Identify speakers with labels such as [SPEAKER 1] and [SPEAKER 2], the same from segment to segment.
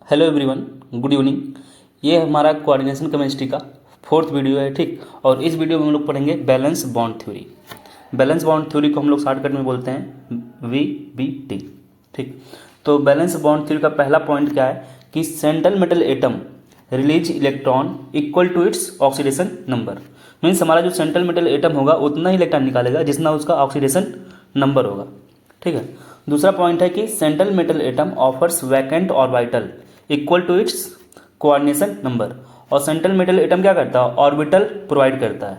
[SPEAKER 1] Hello everyone, good evening. ये हमारा coordination chemistry का फोर्थ वीडियो है, ठीक। और इस वीडियो में हम लोग पढ़ेंगे valence bond theory. Valence bond theory को हम लोग शॉर्टकट में बोलते हैं VBT, ठीक। तो बैलेंस बॉन्ड थ्योरी का पहला पॉइंट क्या है कि central metal atom release electron equal to its oxidation number. Means हमारा जो सेंट्रल मेटल एटम होगा उतना ही इलेक्ट्रॉन निकालेगा जितना उसका ऑक्सीडेशन नंबर होगा, ठीक है। दूसरा पॉइंट है कि central metal atom offers vacant orbital equal to its coordination number. और सेंट्रल मेटल एटम क्या करता है, ऑर्बिटल प्रोवाइड करता है,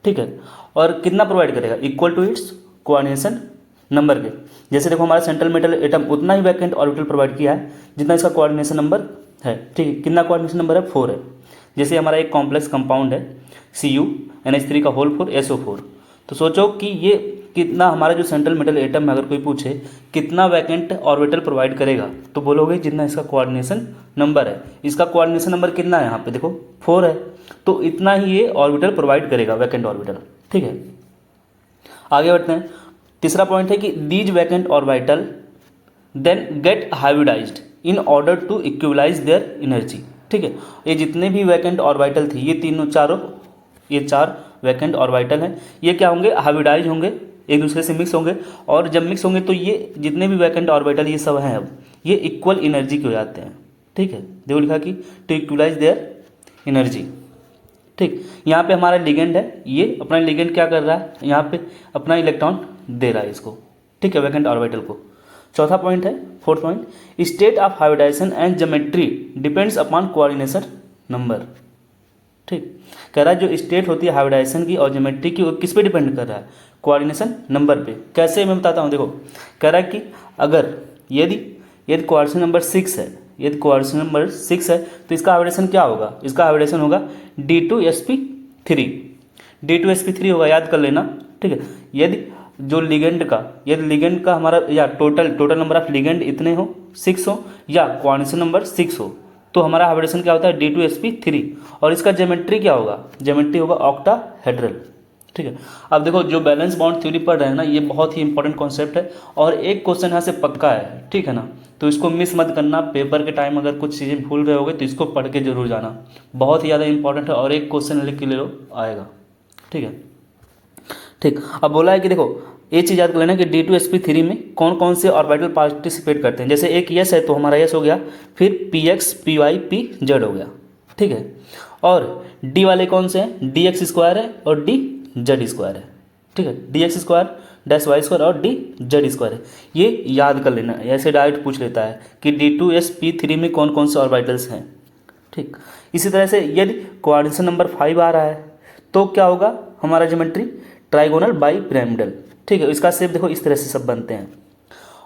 [SPEAKER 1] ठीक है। और कितना प्रोवाइड करेगा, equal to its coordination number के। जैसे देखो हमारा सेंट्रल मेटल एटम उतना ही वैकेंट ऑर्बिटल प्रोवाइड किया है जितना इसका कोऑर्डिनेशन नंबर है, ठीक है। कितना कोऑर्डिनेशन नंबर है, 4 है। जैसे हमारा एक कॉम्प्लेक्स कंपाउंड है CuNH3 का होल 4 SO4। तो सोचो कि ये कितना हमारा जो सेंट्रल मेटल एटम है, अगर कोई पूछे कितना वैकेंट ऑर्बिटल प्रोवाइड करेगा तो बोलोगे जितना इसका कोऑर्डिनेशन नंबर है। इसका कोऑर्डिनेशन नंबर कितना है, यहाँ पे देखो 4 है, तो इतना ही ये ऑर्बिटल प्रोवाइड करेगा, वैकेंट ऑर्बिटल, ठीक है। आगे बढ़ते हैं। तीसरा पॉइंट है कि these vacant orbital then get hybridised in order to equalise their energy, ठीक है। ये जितने भी वैकेंट ऑर्बिटल थे, ये चार वैकेंट ऑर्बिटल हैं, ये क्या होंगे, हाइब्रिडाइज होंगे, एक दूसरे से मिक्स होंगे। और जब मिक्स होंगे तो ये जितने भी वैकेंट ऑर्बिटल ये सब हैं, अब ये इक्वल एनर्जी के हो जाते हैं, ठीक है। देखो लिखा कि टू इक्वलाइज देयर एनर्जी, ठीक। यहाँ पे हमारा लिगेंड है, ये अपना लिगेंड क्या कर रहा है, यहाँ पे अपना इलेक्ट्रॉन दे रहा है इसको, ठीक है, वैकेंट ऑर्बिटल को। चौथा पॉइंट है, fourth point, state of hybridization and geometry depends upon coordination number, ठीक। कह रहा है जो स्टेट होती है हाइब्रिडाइजेशन की और ज्योमेट्री की, वो किस पे डिपेंड कर रहा है, कोऑर्डिनेशन नंबर पे। कैसे, मैं बताता हूँ। देखो कह रहा है कि अगर यदि कोऑर्डिनेशन नंबर 6 है, यदि कोऑर्डिनेशन नंबर 6 है तो इसका हाइब्रिडेशन क्या होगा, इसका हाइब्रिडेशन होगा D2sp3। D2sp3 होगा, याद कर लेना, ठीक है। यदि लिगेंड का हमारा या टोटल नंबर ऑफ लिगेंड इतने हो, 6 हो, या कोऑर्डिनेशन नंबर 6 हो, तो हमारा हाइब्रिडेशन क्या होता है, D2sp3। और इसका ज्योमेट्री क्या होगा, ज्योमेट्री होगा ऑक्टाहेड्रल, ठीक है। अब देखो जो बैलेंस बॉन्ड थ्योरी पढ़ रहे हैं ना, ये बहुत ही इंपॉर्टेंट कॉन्सेप्ट है और एक क्वेश्चन यहाँ से पक्का है, ठीक है ना। तो इसको मिस मत करना। पेपर के टाइम अगर कुछ चीज़ें भूल रहे होगे तो इसको पढ़ के जरूर जाना, बहुत ही ज़्यादा इंपॉर्टेंट है। और एक क्वेश्चन लिख के ले लो, आएगा, ठीक है, ठीक। अब बोला है कि देखो ये चीज़ याद कर लेना कि D2sp3 में कौन कौन से ऑर्बिटल पार्टिसिपेट करते हैं। जैसे एक यस है तो हमारा यस हो गया, फिर px py pz हो गया, ठीक है। और डी वाले कौन से हैं, dx² है और dz² है, ठीक है। dx² -y² और dz² है। ये याद कर लेना, ऐसे डायरेक्ट पूछ लेता है कि D2sp3 में कौन कौन से ऑर्बिटल्स हैं, ठीक। इसी तरह से यदि कोऑर्डिनेशन नंबर 5 आ रहा है तो क्या होगा हमारा ज्योमेट्री, ट्राइगोनल बाईपिरामिडल, ठीक है। इसका शेप देखो इस तरह से सब बनते हैं।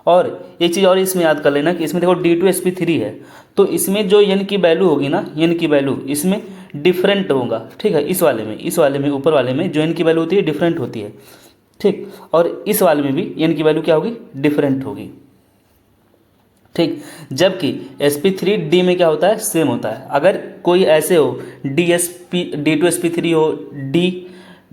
[SPEAKER 1] और एक चीज़ और इसमें याद कर लेना कि इसमें देखो D2sp3 है तो इसमें जो n की वैल्यू होगी ना, n की वैल्यू इसमें डिफरेंट होगा, ठीक है। इस वाले में ऊपर वाले में जो n की वैल्यू होती है डिफरेंट होती है, ठीक। और इस वाले में भी n की वैल्यू क्या होगी, डिफरेंट होगी, ठीक। जबकि sp3d में क्या होता है, सेम होता है। अगर कोई ऐसे हो D2sp3 हो,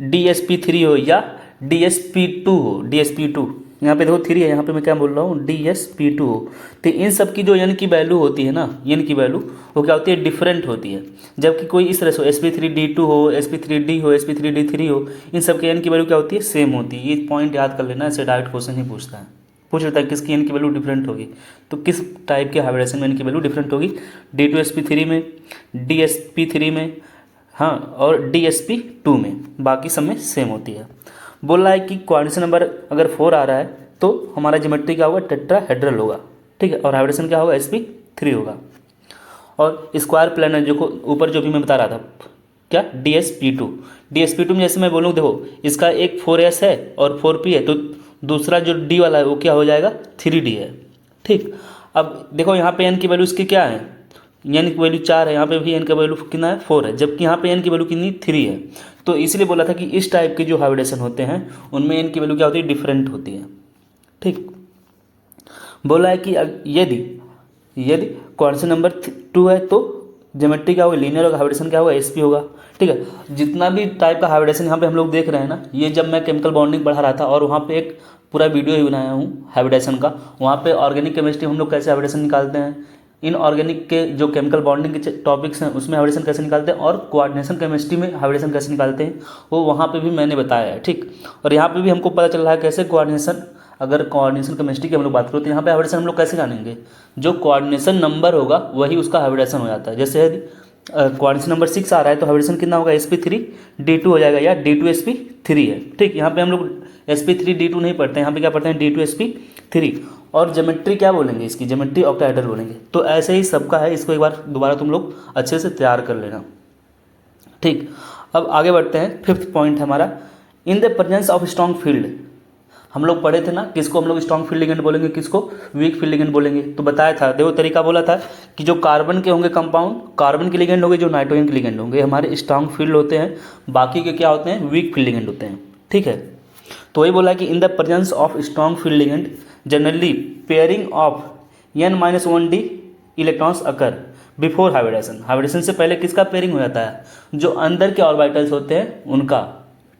[SPEAKER 1] dsp3 हो या dsp2 हो, dsp2 यहाँ पे देखो 3 है, यहाँ पे मैं क्या बोल रहा हूँ, dsp2 हो, तो इन सब की जो n की वैल्यू होती है ना, n की वैल्यू वो क्या होती है, डिफरेंट होती है। जबकि कोई इस तरह से sp3d2 हो, sp3d हो, sp3d3 हो, इन सब के n की वैल्यू क्या होती है, सेम होती है। ये पॉइंट याद कर लेना, ऐसे डायरेक्ट क्वेश्चन ही पूछ लेता है किसकी n की वैल्यू डिफरेंट होगी, तो किस टाइप के हाइब्रिडेशन में n की वैल्यू डिफरेंट होगी, D2sp3 में, dsp3 में, हाँ, और dsp2 में, बाकी सब में सेम होती है। बोल रहा है कि कोऑर्डिनेशन नंबर अगर 4 आ रहा है तो हमारा ज्योमेट्री क्या होगा, टेट्राहेड्रल होगा, ठीक है। और हाइब्रिडेशन क्या होगा, sp3 होगा। और स्क्वायर प्लेनर जो ऊपर जो भी मैं बता रहा था, क्या, dsp2 में जैसे मैं बोलूँ, देखो इसका एक 4s है और 4p है, तो दूसरा जो d वाला है वो क्या हो जाएगा, 3d है, ठीक। अब देखो यहाँ पे n की वैल्यू इसकी क्या है, n की वैल्यू 4 है, यहाँ पे भी n का वैल्यू कितना है, 4 है, जबकि यहाँ पे n की वैल्यू कितनी, 3 है। तो इसलिए बोला था कि इस टाइप के जो हाइब्रिडेशन होते हैं उनमें n की वैल्यू क्या होती है, डिफरेंट होती है, ठीक। बोला है कि यदि कोऑर्डिनेशन नंबर 2 है तो ज्योमेट्री क्या होगा, लीनियर होगा, हाइब्रिडेशन क्या होगा, sp होगा, ठीक है। जितना भी टाइप का हाइब्रिडेशन यहाँ पे हम लोग देख रहे हैं ना, ये जब मैं केमिकल बॉन्डिंग पढ़ा रहा था और वहाँ पे एक पूरा वीडियो ही बनाया हूँ हाइब्रिडेशन का, वहाँ पे ऑर्गेनिक केमिस्ट्री हम लोग कैसे हाइब्रिडेशन निकालते हैं, इनऑर्गेनिक के जो केमिकल बॉन्डिंग के टॉपिक्स हैं उसमें हाइब्रिडेशन कैसे निकालते हैं, और कोऑर्डिनेशन केमिस्ट्री में हाइब्रिडेशन कैसे निकालते हैं वो वहाँ पे भी मैंने बताया है, ठीक। और यहाँ पे भी हमको पता चल रहा है कैसे कोऑर्डिनेशन, अगर कोऑर्डिनेशन केमिस्ट्री की हम लोग बात करें तो यहाँ पे हाइब्रिडेशन हम लोग कैसे जानेंगे, जो कोऑर्डिनेशन नंबर होगा वही उसका हाइब्रिडेशन हो जाता है। जैसे यदि कोऑर्डिनेशन नंबर 6 आ रहा है तो हाइब्रिडेशन कितना होगा, sp3d2 हो जाएगा, या d2sp3 है, ठीक। यहाँ पे हम लोग sp3d2 नहीं पढ़ते हैं, यहाँ पे क्या पढ़ते हैं d2sp3। और ज्योमेट्री क्या बोलेंगे, इसकी ज्योमेट्री ऑक्टाहेड्रल बोलेंगे। तो ऐसे ही सबका है, इसको एक बार दोबारा तुम लोग अच्छे से तैयार कर लेना, ठीक। अब आगे बढ़ते हैं, 5th पॉइंट है हमारा, इन the presence of strong field. हम लोग पढ़े थे ना, किसको हम लोग स्ट्रॉन्ग फील्ड लिगेंड बोलेंगे, किसको वीक फील्ड लिगेंड बोलेंगे। तो बताया था, देखो तरीका बोला था कि जो कार्बन के होंगे कंपाउंड, कार्बन के लिगेंड होंगे, जो नाइट्रोजन के लिगेंड होंगे हमारे स्ट्रॉन्ग फील्ड होते हैं, बाकी के क्या होते हैं, वीक फील्ड लिगेंड होते हैं, ठीक है। तो वही बोला कि in the presence of strong field ligand generally pairing of n-1d electrons occur before hybridisation. Hybridisation से पहले किसका पेयरिंग हो जाता है, जो अंदर के ऑर्बिटल्स होते हैं उनका,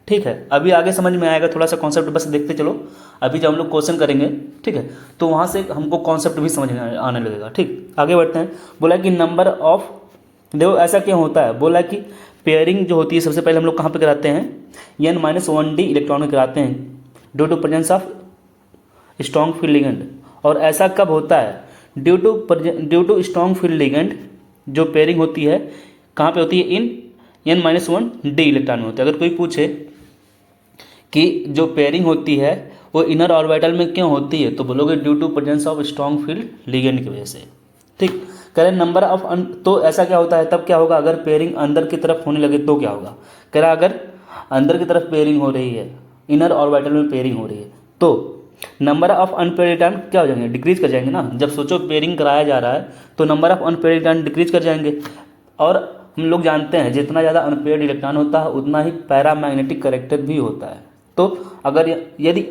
[SPEAKER 1] ठीक है। अभी आगे समझ में आएगा, थोड़ा सा कॉन्सेप्ट बस देखते चलो। अभी जब हम लोग क्वेश्चन करेंगे, ठीक है, तो वहाँ से हमको कॉन्सेप्ट भी समझ में आने लगेगा, ठीक। आगे बढ़ते हैं, बोला कि नंबर ऑफ, देखो ऐसा क्यों होता है, बोला कि पेयरिंग जो होती है सबसे पहले हम लोग कहाँ पे कराते हैं, n-1d इलेक्ट्रॉन में कराते हैं due to presence of strong field ligand. और ऐसा कब होता है, due to strong field ligand जो पेयरिंग होती है कहाँ पे होती है, इन n-1d इलेक्ट्रॉन में होती है। अगर कोई पूछे कि जो पेयरिंग होती है वो इनर ऑर्बिटल में क्यों होती है, तो बोलोगे due to presence of strong field ligand की वजह से, ठीक। कह रहे नंबर ऑफ तो ऐसा क्या होता है, तब क्या होगा, अगर पेयरिंग अंदर की तरफ होने लगे तो क्या होगा। कह रहा अगर अंदर की तरफ पेयरिंग हो रही है, इनर ऑर्बिटल में पेयरिंग हो रही है, तो नंबर ऑफ अनपेयर्ड इलेक्ट्रॉन क्या हो जाएंगे, डिक्रीज कर जाएंगे ना। जब सोचो पेयरिंग कराया जा रहा है तो number of unpaired electron decrease कर जाएंगे। और हम लोग जानते हैं जितना ज़्यादा अनपेयर्ड इलेक्ट्रॉन होता है उतना ही पैरामैग्नेटिक कैरेक्टर भी होता है। तो अगर यदि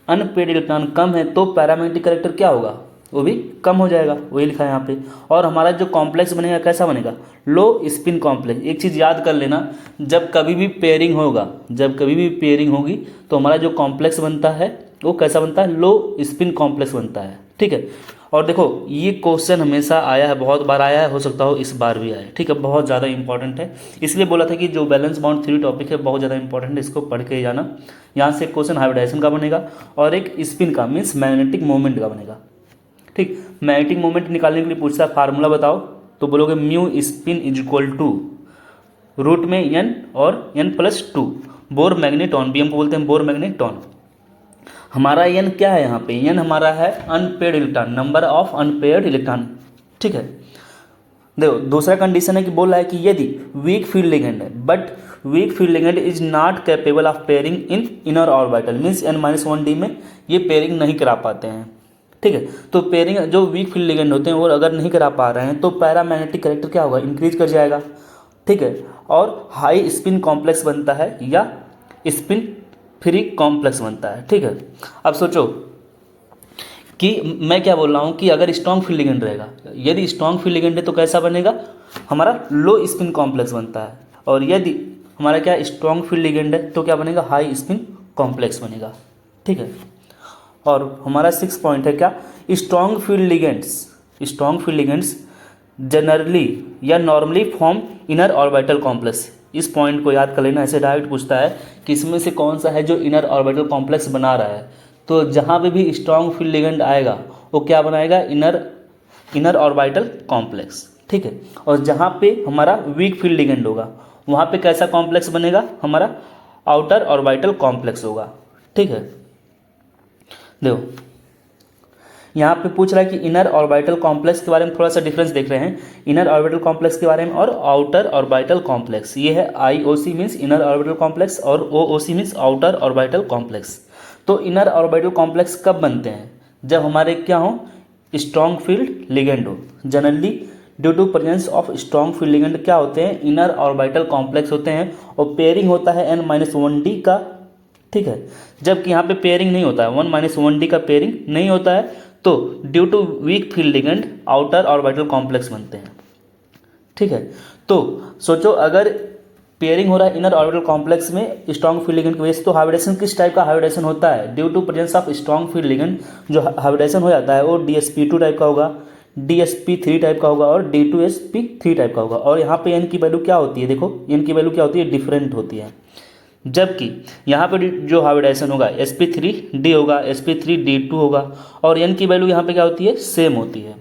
[SPEAKER 1] अनपेयर्ड इलेक्ट्रॉन कम है तो पैरामैग्नेटिक कैरेक्टर क्या होगा, वो भी कम हो जाएगा, वही लिखा है यहाँ पे। और हमारा जो कॉम्प्लेक्स बनेगा कैसा बनेगा, लो स्पिन कॉम्प्लेक्स। एक चीज़ याद कर लेना, जब कभी भी पेयरिंग होगा, जब कभी भी पेयरिंग होगी तो हमारा जो कॉम्प्लेक्स बनता है वो कैसा बनता है, लो स्पिन कॉम्प्लेक्स बनता है, ठीक है। और देखो ये क्वेश्चन हमेशा आया है, बहुत बार आया है, हो सकता हो इस बार भी आए, ठीक है। बहुत ज़्यादा इंपॉर्टेंट है, इसलिए बोला था कि जो बैलेंस बाउंड थ्योरी टॉपिक है बहुत ज़्यादा इंपॉर्टेंट है, इसको पढ़ के जाना। यहाँ से क्वेश्चन हाइब्रिडेशन का बनेगा और एक स्पिन का मीन्स मैग्नेटिक मोमेंट का बनेगा, ठीक। मैग्नेटिक मोमेंट निकालने के लिए पूछता है फार्मूला बताओ, तो बोलोगे mu spin is equal to root में n और n+2 बोर मैग्नेटॉन, भी हमको बोलते हैं बोर मैग्नेटॉन। हमारा n क्या है यहाँ पे, n हमारा है unpaired electron, number of unpaired electron, ठीक है। देखो दूसरा कंडीशन है कि बोल रहा है कि यदि वीक फील्ड लिगेंड है but week field ligand is not capable of pairing in inner orbital, means n-1d में ये पेयरिंग नहीं करा पाते हैं, ठीक है। तो पेयरिंग जो वीक फील्ड लिगेंड होते हैं वो अगर नहीं करा पा रहे हैं तो पैरामैग्नेटिक कैरेक्टर क्या होगा, इंक्रीज कर जाएगा, ठीक है। और हाई स्पिन कॉम्प्लेक्स बनता है या स्पिन फ्री कॉम्प्लेक्स बनता है, ठीक है। अब सोचो कि मैं क्या बोल रहा हूँ कि अगर स्ट्रॉन्ग फील्ड लिगेंड रहेगा, यदि स्ट्रॉन्ग फील्ड लिगेंड है तो कैसा बनेगा, हमारा लो स्पिन कॉम्प्लेक्स बनता है। और यदि हमारा क्या स्ट्रॉन्ग फील्ड लिगेंड है तो क्या बनेगा, हाई स्पिन कॉम्प्लेक्स बनेगा, ठीक है। और हमारा 6 पॉइंट है क्या, स्ट्रॉन्ग फील्ड लिगेंड्स जनरली या normally form inner orbital complex. इस पॉइंट को याद कर लेना, ऐसे डायरेक्ट पूछता है कि इसमें से कौन सा है जो इनर ऑर्बिटल कॉम्प्लेक्स बना रहा है। तो जहाँ पे भी स्ट्रॉन्ग फील्ड लिगेंड आएगा वो क्या बनाएगा, इनर ऑर्बिटल कॉम्प्लेक्स, ठीक है। और जहाँ पे हमारा वीक फील्ड लिगेंड होगा वहाँ पे कैसा कॉम्प्लेक्स बनेगा, हमारा आउटर ऑर्बिटल कॉम्प्लेक्स होगा, ठीक है। देखो यहाँ पे पूछ रहा है कि इनर ऑर्बिटल कॉम्प्लेक्स के बारे में थोड़ा सा डिफरेंस देख रहे हैं, इनर ऑर्बिटल कॉम्प्लेक्स के बारे में और आउटर ऑर्बिटल कॉम्प्लेक्स। ये है IOC means inner orbital complex और OOC means outer orbital complex. तो इनर ऑर्बिटल कॉम्प्लेक्स कब बनते हैं, जब हमारे क्या हो, स्ट्रॉन्ग फील्ड लिगेंड हो। Generally due to presence of strong field ligand क्या होते हैं, इनर ऑर्बिटल कॉम्प्लेक्स होते हैं और पेयरिंग होता है n-1d का, ठीक है। जबकि यहाँ पे पेयरिंग नहीं होता है, 1-1d का पेयरिंग नहीं होता है, तो due to weak field ligand outer orbital complex बनते हैं, ठीक है। तो सोचो अगर पेयरिंग हो रहा है इनर ऑर्बिटल कॉम्प्लेक्स में स्ट्रॉन्ग फील्ड लिगेंड की वजह से, तो हाइब्रिडेशन किस टाइप का हाइब्रिडेशन होता है, due to presence of strong field ligand जो हाइब्रिडेशन हो जाता है वो DsP2 टाइप का होगा, DsP3 टाइप का होगा और D2sP3 टाइप का होगा। और यहाँ पे n की वैल्यू क्या होती है, देखो n की वैल्यू क्या होती है, डिफरेंट होती है। जबकि यहाँ पे जो हाइब्रिडाइजेशन होगा sp3d होगा, sp3d2 होगा, और n की वैल्यू यहाँ पे क्या होती है, सेम होती है।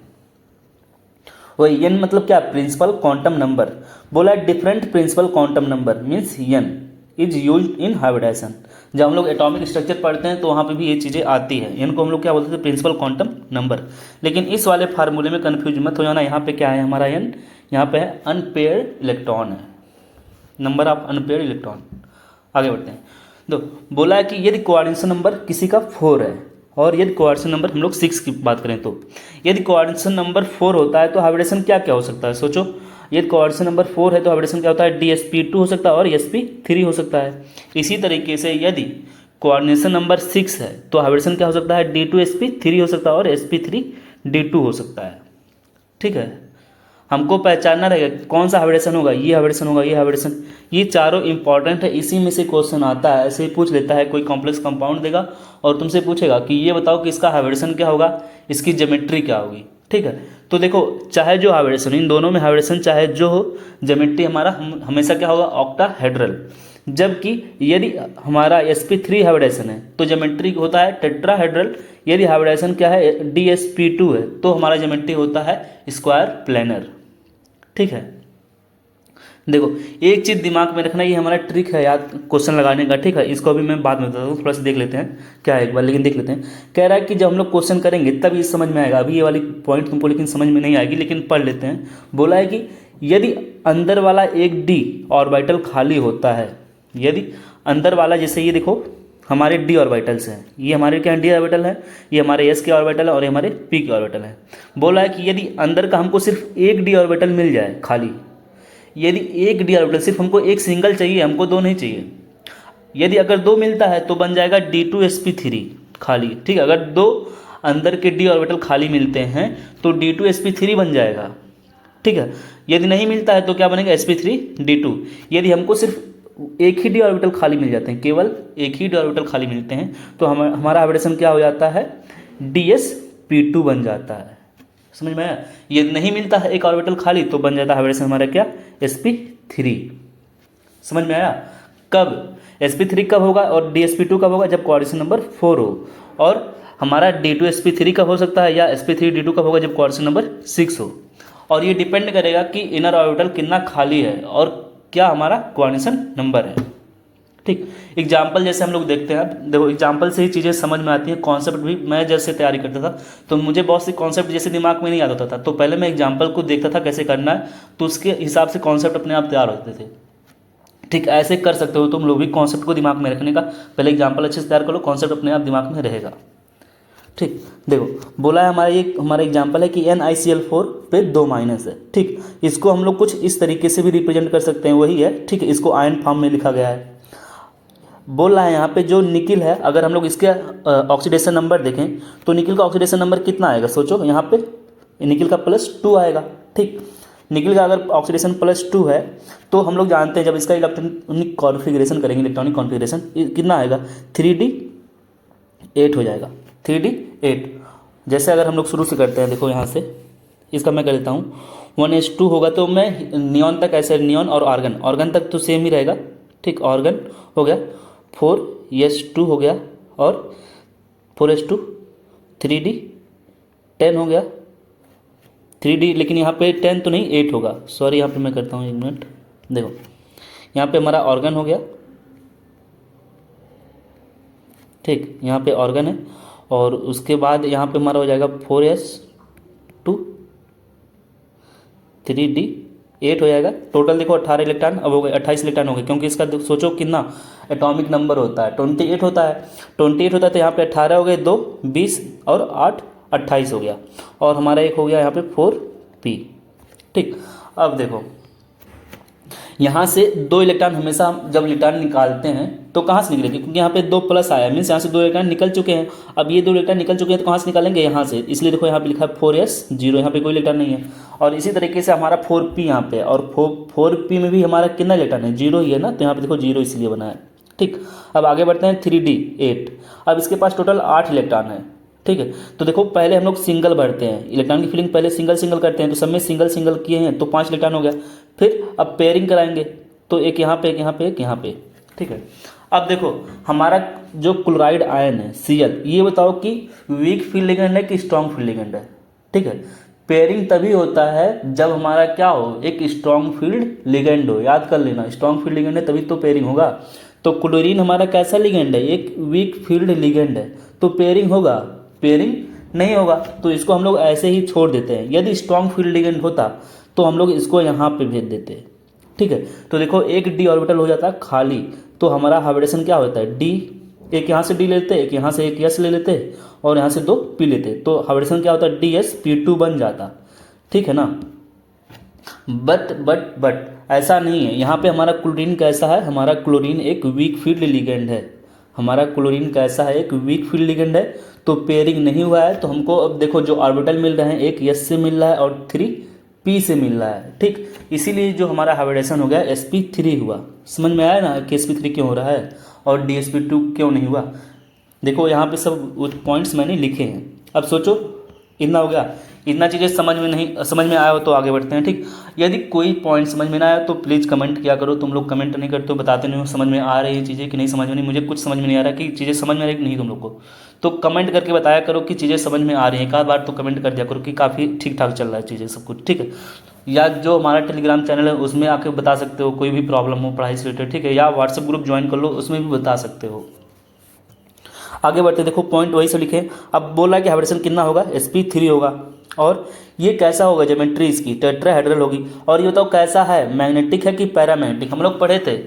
[SPEAKER 1] वही n मतलब क्या, प्रिंसिपल क्वांटम नंबर। बोला different principal quantum number means n is use in hybridisation. जब हम लोग एटॉमिक स्ट्रक्चर पढ़ते हैं तो वहाँ पे भी ये चीज़ें आती है। n को हम लोग क्या बोलते थे, प्रिंसिपल क्वांटम नंबर। लेकिन इस वाले फार्मूले में कन्फ्यूज मत हो जाना। यहाँ पे क्या है हमारा n, यहाँ पे है अनपेयर्ड इलेक्ट्रॉन है, नंबर ऑफ अनपेयर्ड इलेक्ट्रॉन। आगे बढ़ते हैं। तो बोला है कि यदि कोऑर्डिनेशन नंबर किसी का 4 है और यदि कोऑर्डिनेशन नंबर हम लोग 6 की बात करें तो यदि कोऑर्डिनेशन नंबर 4 होता है तो हाइब्रिडेशन क्या क्या हो सकता है, सोचो। यदि कोऑर्डिनेशन नंबर 4 है तो हाइब्रिडेशन क्या होता है, DsP2 हो सकता है और sp3 हो सकता है। इसी तरीके से यदि कोऑर्डिनेशन नंबर 6 है तो हाइब्रिडेशन क्या हो सकता है, D2sp3 हो सकता है और sp3d2 हो सकता है। ठीक है, हमको पहचानना रहेगा कौन सा हाइब्रिडेशन होगा, ये हाइब्रिडेशन होगा, ये हाइब्रिडेशन, ये चारों इंपॉर्टेंट है। इसी में से क्वेश्चन आता है, ऐसे ही पूछ लेता है। कोई कॉम्प्लेक्स कंपाउंड देगा और तुमसे पूछेगा कि ये बताओ कि इसका हाइब्रिडेशन क्या होगा, इसकी ज्योमेट्री क्या होगी। ठीक है, तो देखो चाहे जो हाइब्रिडेशन, इन दोनों में हाइब्रिडेशन चाहे जो हो, ज्योमेट्री हमारा हमेशा क्या होगा, ऑक्टाहेड्रल। जबकि यदि हमारा sp3 हाइब्रिडेशन है तो ज्योमेट्री होता है टेट्राहेड्रल। यदि हाइब्रिडेशन क्या है, DsP2 है तो हमारा ज्योमेट्री होता है स्क्वायर प्लेनर। ठीक है, देखो एक चीज़ दिमाग में रखना, ये हमारा ट्रिक है याद क्वेश्चन लगाने का। ठीक है, इसको अभी मैं बाद में बताता हूँ, थोड़ा सा देख लेते हैं क्या है एक बार, लेकिन देख लेते हैं। कह रहा है कि जब हम लोग क्वेश्चन करेंगे तब ये समझ में आएगा, अभी ये वाली पॉइंट तुमको लेकिन समझ में नहीं आएगी, लेकिन पढ़ लेते हैं। बोला है कि यदि अंदर वाला एक d ऑर्बिटल खाली होता है, यदि अंदर वाला, जैसे ये देखो हमारे d ऑर्बिटल्स हैं, ये हमारे क्या d ऑर्बिटल है, ये हमारे s के ऑर्बिटल है और ये हमारे p के ऑर्बिटल है। बोला है कि यदि अंदर का हमको सिर्फ एक d ऑर्बिटल मिल जाए खाली, यदि एक d ऑर्बिटल, सिर्फ हमको एक सिंगल चाहिए, हमको दो नहीं चाहिए। यदि अगर दो मिलता है तो बन जाएगा D2sp3 खाली। ठीक है, अगर दो अंदर के d ऑर्बिटल खाली मिलते हैं तो D2sp3 बन जाएगा। ठीक है, यदि नहीं मिलता है तो क्या बनेगा, sp3d2। यदि हमको सिर्फ एक ही d ऑर्बिटल खाली मिल जाते हैं, केवल एक ही d ऑर्बिटल खाली मिलते हैं, तो हमारा हाइब्रिडेशन क्या हो जाता है, DsP2 बन जाता है। समझ में आया। यदि नहीं मिलता है एक ऑर्बिटल खाली तो बन जाता है हाइब्रिडेशन हमारा क्या, sp3। समझ में आया। कब sp3 कब होगा और DsP2 कब होगा, जब कोऑर्डिनेशन नंबर 4 हो। और हमारा D2sp3 कब हो सकता है या sp3d2 कब होगा, जब कोऑर्डिनेशन नंबर 6 हो। और ये डिपेंड करेगा कि इनर ऑर्बिटल कितना खाली है और क्या हमारा कोऑर्डिनेशन नंबर है। ठीक, एग्जाम्पल जैसे हम लोग देखते हैं, देखो एग्जाम्पल से ही चीज़ें समझ में आती हैं। कॉन्सेप्ट भी मैं जैसे तैयारी करता था तो मुझे बहुत सी कॉन्सेप्ट जैसे दिमाग में नहीं आता था, तो पहले मैं एग्जाम्पल को देखता था कैसे करना है, तो उसके हिसाब से कॉन्सेप्ट अपने आप तैयार होते थे। ठीक, ऐसे कर सकते हो तुम लोग भी कॉन्सेप्ट को दिमाग में रखने का। पहले एग्जाम्पल अच्छे से तैयार करो, कॉन्सेप्ट अपने आप दिमाग में रहेगा। ठीक, देखो बोला है हमारा एग्जाम्पल है कि NiCl4 पे 2 माइनस है। ठीक, इसको हम लोग कुछ इस तरीके से भी रिप्रेजेंट कर सकते हैं, वही है। ठीक है, इसको आयन फॉर्म में लिखा गया है। बोल रहा है यहाँ पे जो निकिल है, अगर हम लोग इसके ऑक्सीडेशन नंबर देखें तो निकिल का ऑक्सीडेशन नंबर कितना आएगा, सोचो। यहाँ पे निकिल का +2 आएगा। ठीक, निकिल का अगर ऑक्सीडेशन +2 है तो हम लोग जानते हैं जब इसका इलेक्ट्रॉनिक कॉन्फ़िगरेशन करेंगे, इलेक्ट्रॉनिक कॉन्फ़िगरेशन कितना आएगा, 3d8 हो जाएगा। 3d8 जैसे अगर हम लोग शुरू से करते हैं, देखो यहाँ से इसका मैं कर देता हूँ। 1s2 होगा तो मैं नियॉन तक ऐसे, नियॉन और ऑर्गन तक तो सेम ही रहेगा। ठीक, ऑर्गन हो गया, 4s2 हो गया और 4s2 3d10 हो गया, 3d, लेकिन यहाँ पे 10 तो नहीं 8 होगा, सॉरी। यहाँ पे मैं करता हूँ 1 मिनट। देखो यहाँ पे हमारा ऑर्गन हो गया। ठीक, यहाँ पे ऑर्गन है और उसके बाद यहाँ पे हमारा हो जाएगा 4s2 3d8 हो जाएगा। टोटल देखो 18 इलेक्ट्रॉन, अब हो गए 28 इलेक्ट्रॉन हो गए, क्योंकि इसका सोचो कितना एटॉमिक नंबर होता है, 28 होता है। 28 होता है तो यहाँ पे 18 हो गए, 2 20 और 8 28 हो गया। और हमारा एक हो गया यहाँ पे 4p। ठीक, अब देखो यहाँ से 2 इलेक्ट्रॉन हमेशा जब इलेक्ट्रॉन निकालते हैं तो कहाँ से निकलेंगे, क्योंकि यहाँ पे 2 प्लस आया, मीन्स यहाँ से 2 इलेक्ट्रॉन निकल चुके हैं। अब ये 2 इलेक्ट्रॉन निकल चुके हैं तो कहाँ से निकालेंगे, यहाँ से। इसलिए देखो यहाँ पे लिखा है 4s0, यहाँ पे कोई इलेक्ट्रॉन नहीं है। और इसी तरीके से हमारा 4p यहाँ पे, और 4p में भी हमारा कितना इलेक्ट्रॉन है, 0 ही है ना, तो यहाँ पे देखो 0 इसलिए बना है। ठीक, अब आगे बढ़ते हैं 3d8। अब इसके पास टोटल 8 इलेक्ट्रॉन है। ठीक है। तो देखो पहले हम लोग सिंगल भरते हैं, इलेक्ट्रॉन की फिलिंग पहले सिंगल सिंगल करते हैं, तो सब में सिंगल सिंगल किए हैं तो 5 इलेक्ट्रॉन हो गया। फिर अब पेयरिंग कराएंगे तो एक यहाँ पे, एक यहाँ पे, एक यहाँ पे, ठीक है। अब देखो हमारा जो क्लोराइड आयन है Cl, ये बताओ कि वीक फील्ड लिगेंड है कि स्ट्रॉन्ग फील्ड लिगेंड है, ठीक है। पेयरिंग तभी होता है जब हमारा क्या हो, एक स्ट्रॉन्ग फील्ड लिगेंड हो, याद कर लेना, स्ट्रॉन्ग फील्ड लिगेंड है तभी तो पेयरिंग होगा। तो क्लोरीन हमारा कैसा लिगेंड है, एक वीक फील्ड लिगेंड है, तो पेयरिंग होगा, पेयरिंग नहीं होगा तो इसको हम लोग ऐसे ही छोड़ देते हैं। यदि स्ट्रॉन्ग फील्ड लिगेंड होता तो हम लोग इसको यहाँ पे भेज देते, ठीक है। तो देखो एक डी ऑर्बिटल हो जाता है खाली, तो हमारा हाइब्रिडेशन क्या होता है, डी, एक यहाँ से डी लेते, एक यहाँ से एक एस ले लेते और यहाँ से 2 पी लेते, तो हाइब्रिडेशन क्या होता है, DsP2 बन जाता, ठीक है ना। बट ऐसा नहीं है, यहाँ पे हमारा क्लोरीन कैसा है, हमारा क्लोरीन एक वीक फील्ड लिगेंड है, हमारा क्लोरीन कैसा है, एक वीक फील्ड लिगेंड है, तो पेयरिंग नहीं हुआ है। तो हमको अब देखो जो ऑर्बिटल मिल रहे हैं, एक एस से मिल रहा है और 3 पी से मिल रहा है, ठीक। इसीलिए जो हमारा हाइब्रिडेशन हो गया sp3 हुआ। समझ में आया ना कि sp3 क्यों हो रहा है और dsp2 क्यों नहीं हुआ। देखो यहाँ पे सब पॉइंट्स मैंने लिखे हैं। अब सोचो इतना हो गया, इतना चीज़ें समझ में आया हो तो आगे बढ़ते हैं, ठीक। यदि कोई पॉइंट समझ में ना आया तो प्लीज़ कमेंट किया करो। तुम लोग कमेंट नहीं करते हो, बताते नहीं हो समझ में आ रही है चीज़ें कि नहीं समझ में नहीं। मुझे कुछ समझ में नहीं आ रहा कि चीज़ें समझ में आ रही कि नहीं तुम लोग को, तो कमेंट करके बताया करो कि चीज़ें समझ में आ रही हैं। एक आध बार तो कमेंट कर दिया करो कि काफ़ी ठीक ठाक चल रहा है चीज़ें सब कुछ, ठीक है। या जो हमारा टेलीग्राम चैनल है उसमें आके बता सकते हो, कोई भी प्रॉब्लम हो पढ़ाई से रिलेटेड, ठीक है। या व्हाट्सएप ग्रुप ज्वाइन कर लो, उसमें भी बता सकते हो। आगे बढ़ते, देखो पॉइंट वही से लिखे। अब बोला है कि हाइब्रिडेशन कितना होगा, sp3 होगा, और ये कैसा होगा, ज्योमेट्री इसकी टेट्राहेड्रल होगी। और ये बताओ कैसा है, मैग्नेटिक है कि पैरामैग्नेटिक। हम लोग पढ़े थे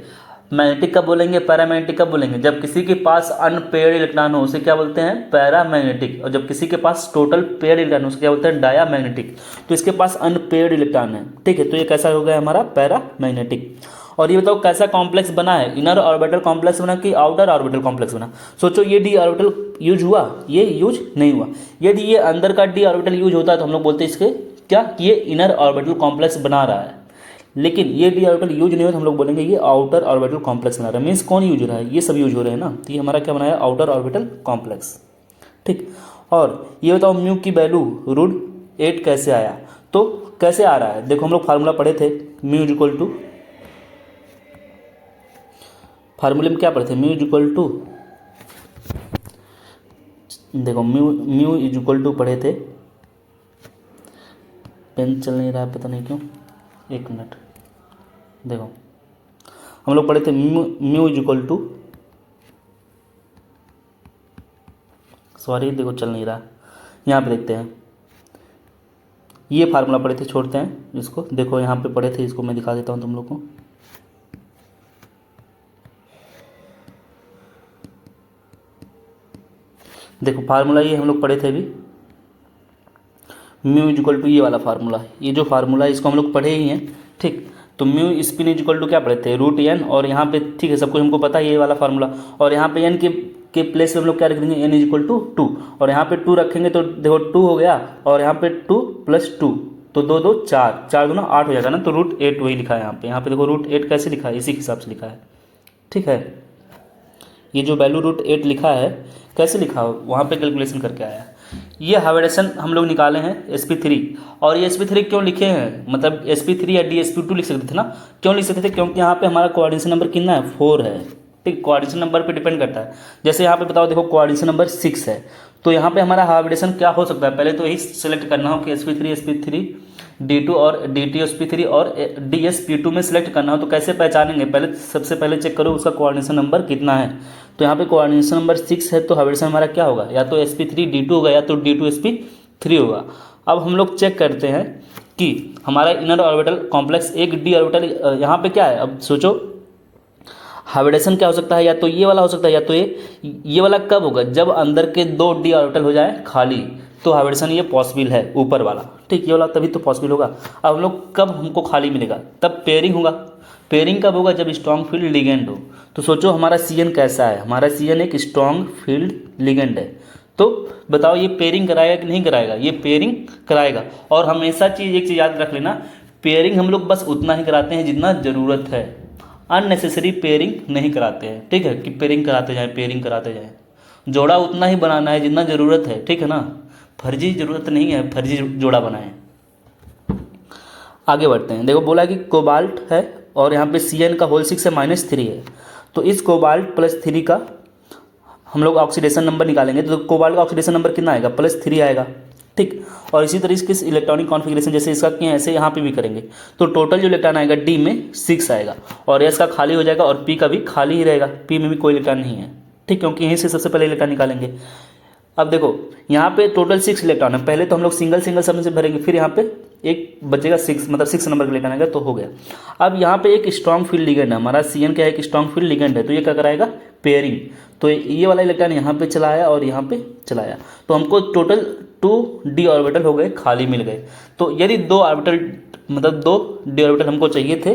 [SPEAKER 1] मैग्नेटिक कब बोलेंगे, पैरामैग्नेटिक कब बोलेंगे, जब किसी के पास अनपेयर्ड इलेक्ट्रॉन हो उसे क्या बोलते हैं, पैरामैग्नेटिक। और जब किसी के पास टोटल पेयर्ड इलेक्ट्रॉन हो उसे क्या बोलते हैं, डायामैग्नेटिक। तो इसके पास अनपेयर्ड इलेक्ट्रॉन है, ठीक है, तो ये कैसा हो गया हमारा, पैरामैग्नेटिक। और ये बताओ कैसा कॉम्प्लेक्स बना है, इनर ऑर्बिटल कॉम्प्लेक्स बना कि आउटर ऑर्बिटल कॉम्प्लेक्स बना। सोचो ये डी ऑर्बिटल यूज हुआ, ये यूज नहीं हुआ। यदि ये अंदर का डी ऑर्बिटल यूज होता है तो हम लोग बोलते हैं इसके क्या, कि ये इनर ऑर्बिटल कॉम्प्लेक्स बना रहा है। लेकिन ये डी ऑर्बिटल यूज नहीं हो तो हम लोग बोलेंगे ये आउटर ऑर्बिटल कॉम्प्लेक्स बना रहा है। मीन्स कौन यूज हो रहा है, ये सब यूज हो रहे हैं ना, तो ये हमारा क्या बनाया, आउटर ऑर्बिटल कॉम्प्लेक्स, ठीक। और ये बताओ म्यू की वैल्यू √8 कैसे आया, तो कैसे आ रहा है, देखो हम लोग फार्मूला पढ़े थे, म्यू इज इक्वल टू, फार्मूले में क्या पढ़े थे, म्यू इज इक्वल टू, देखो म्यू इज इक्वल टू पढ़े थे, पेन चल नहीं रहा पता नहीं क्यों, एक मिनट, देखो हम लोग पढ़े थे mu is equal to, sorry देखो चल नहीं रहा, यहाँ पे देखते हैं, ये फार्मूला पढ़े थे, छोड़ते हैं इसको। देखो यहाँ पे पढ़े थे, इसको मैं दिखा देता हूँ तुम लोग को। देखो फार्मूला ये हम लोग पढ़े थे अभी, म्यू इज इक्वल टू, ये वाला फार्मूला, ये जो फार्मूला है इसको हम लोग पढ़े ही हैं, ठीक। तो mu spin is equal to क्या पढ़े थे, √n, और यहाँ पे ठीक है सब कुछ हमको पता है ये वाला फार्मूला। और यहाँ पे n के प्लेस पे हम लोग क्या रख देंगे, n इज इक्वल टू 2, और यहाँ पे 2 रखेंगे तो देखो 2 हो गया, और यहाँ पे 2 + 2 तो 2 2 4, 4 2 8 हो जाएगा ना, तो √8 वही लिखा है यहाँ पे। यहाँ पे देखो √8 कैसे लिखा है, इसी हिसाब से लिखा है, ठीक है। ये जो वैल्यू √8 लिखा है कैसे लिखा हो, वहाँ पे कैलकुलेशन करके आया है। ये हाइब्रिडेशन हम लोग निकाले हैं sp3, और ये sp3 क्यों लिखे हैं, मतलब sp3 या dsp2 लिख सकते थे ना, क्यों लिख सकते थे, क्योंकि यहाँ पे हमारा कोऑर्डिनेशन नंबर कितना है, 4 है, ठीक। कोऑर्डिनेशन नंबर पे डिपेंड करता है। जैसे यहाँ पे बताओ, देखो कोऑर्डिनेशन नंबर 6 है, तो यहाँ पे हमारा हाइब्रिडेशन क्या हो सकता है, पहले तो यही सेलेक्ट करना हो कि sp3 D2 और DT और DsP2 में सेलेक्ट करना हो। तो कैसे पहचानेंगे, पहले सबसे पहले चेक करो उसका कोऑर्डिनेशन नंबर कितना है। तो यहाँ पे कोऑर्डिनेशन नंबर 6 है, तो हाइब्रिडेशन हमारा क्या होगा, या तो sp3 D2 होगा या तो D2 sp3 होगा। अब हम लोग चेक करते हैं कि हमारा इनर ऑर्बिटल कॉम्प्लेक्स एक डी ऑर्बिटल, यहाँ पे क्या है, अब सोचो हाइब्रिडेशन क्या हो सकता है, या तो ये वाला हो सकता है, या तो ये वाला कब होगा, जब अंदर के 2 डी ऑर्बिटल हो जाए खाली, तो हाइब्रिडेशन ये पॉसिबल है, ऊपर वाला, ठीक, ये वाला तभी तो पॉसिबल होगा। अब हम लोग कब हमको खाली मिलेगा, तब पेयरिंग होगा। पेयरिंग कब होगा, जब स्ट्रॉन्ग फील्ड लिगेंड हो। तो सोचो हमारा Cn कैसा है, हमारा Cn एक स्ट्रॉन्ग फील्ड लिगेंड है, तो बताओ ये पेयरिंग कराएगा कि नहीं कराएगा, ये पेयरिंग कराएगा। और हमेशा एक चीज़ याद रख लेना, पेयरिंग हम लोग बस उतना ही कराते हैं जितना ज़रूरत है, अननेसेसरी पेयरिंग नहीं कराते हैं, ठीक है, कि पेयरिंग कराते जाएं पेयरिंग कराते जाएं। जोड़ा उतना ही बनाना है जितना ज़रूरत है, ठीक है ना, फर्जी ज़रूरत नहीं है फर्जी जोड़ा बनाएं। आगे बढ़ते हैं। देखो बोला कि कोबाल्ट है और यहाँ पे Cn का होल 6 है -3 है, तो इस कोबाल्ट +3 का हम लोग ऑक्सीडेशन नंबर निकालेंगे, तो कोबाल्ट का ऑक्सीडेशन नंबर कितना आएगा, +3 आएगा, ठीक। और इसी तरीके से इलेक्ट्रॉनिक कॉन्फ़िगरेशन जैसे इसका किए ऐसे यहाँ पे भी करेंगे, तो टोटल जो इलेक्ट्रॉन आएगा D में 6 आएगा और S का खाली हो जाएगा और P का भी खाली ही रहेगा, P में भी कोई इलेक्ट्रॉन नहीं है, ठीक, क्योंकि यहीं से सबसे पहले इलेक्ट्रॉन निकालेंगे। अब देखो यहाँ पे टोटल 6 इलेक्ट्रॉन है, पहले तो हम लोग सिंगल सब में से भरेंगे, फिर यहाँ पे एक बचेगा 6, मतलब 6 नंबर का इलेक्ट्रॉन आएगा, तो हो गया। अब यहाँ पे एक स्ट्रॉन्ग फील्ड लिगेंड है हमारा, Cn क्या है, एक स्ट्रॉन्ग फील्ड लिगेंड है, तो ये क्या कराएगा, पेयरिंग। तो ये वाला इलेक्ट्रॉन यहाँ पे चलाया और यहाँ पे चलाया, तो हमको टोटल 2d ऑर्बिटल हो गए, खाली मिल गए। तो यदि 2 ऑर्बिटल मतलब 2d ऑर्बिटल हमको चाहिए थे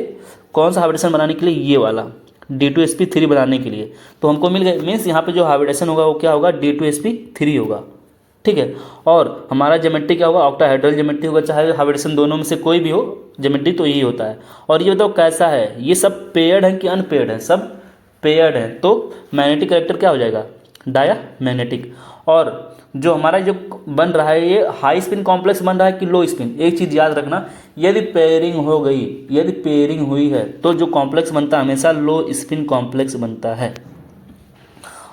[SPEAKER 1] कौन सा हाइब्रिडेशन बनाने के लिए, ये वाला D2sp3 बनाने के लिए, तो हमको मिल गए। मीन्स यहाँ पे जो हाइब्रिडेशन होगा वो क्या होगा, D2sp3 होगा, ठीक है। और हमारा ज्योमेट्री क्या होगा, ऑक्टाहेड्रल ज्योमेट्री होगा, चाहे हाइब्रिडेशन दोनों में से कोई भी हो ज्योमेट्री, तो यही होता है। और ये बताओ कैसा है, ये सब पेयर्ड है कि अनपेयर्ड है, सब पेयर्ड है, तो मैग्नेटिक कैरेक्टर क्या हो जाएगा, डायामैग्नेटिक। और जो हमारा जो बन रहा है ये हाई स्पिन कॉम्प्लेक्स बन रहा है कि लो स्पिन, एक चीज़ याद रखना, यदि पेयरिंग हो गई, यदि पेयरिंग हुई है तो जो कॉम्प्लेक्स बनता है हमेशा लो स्पिन कॉम्प्लेक्स बनता है।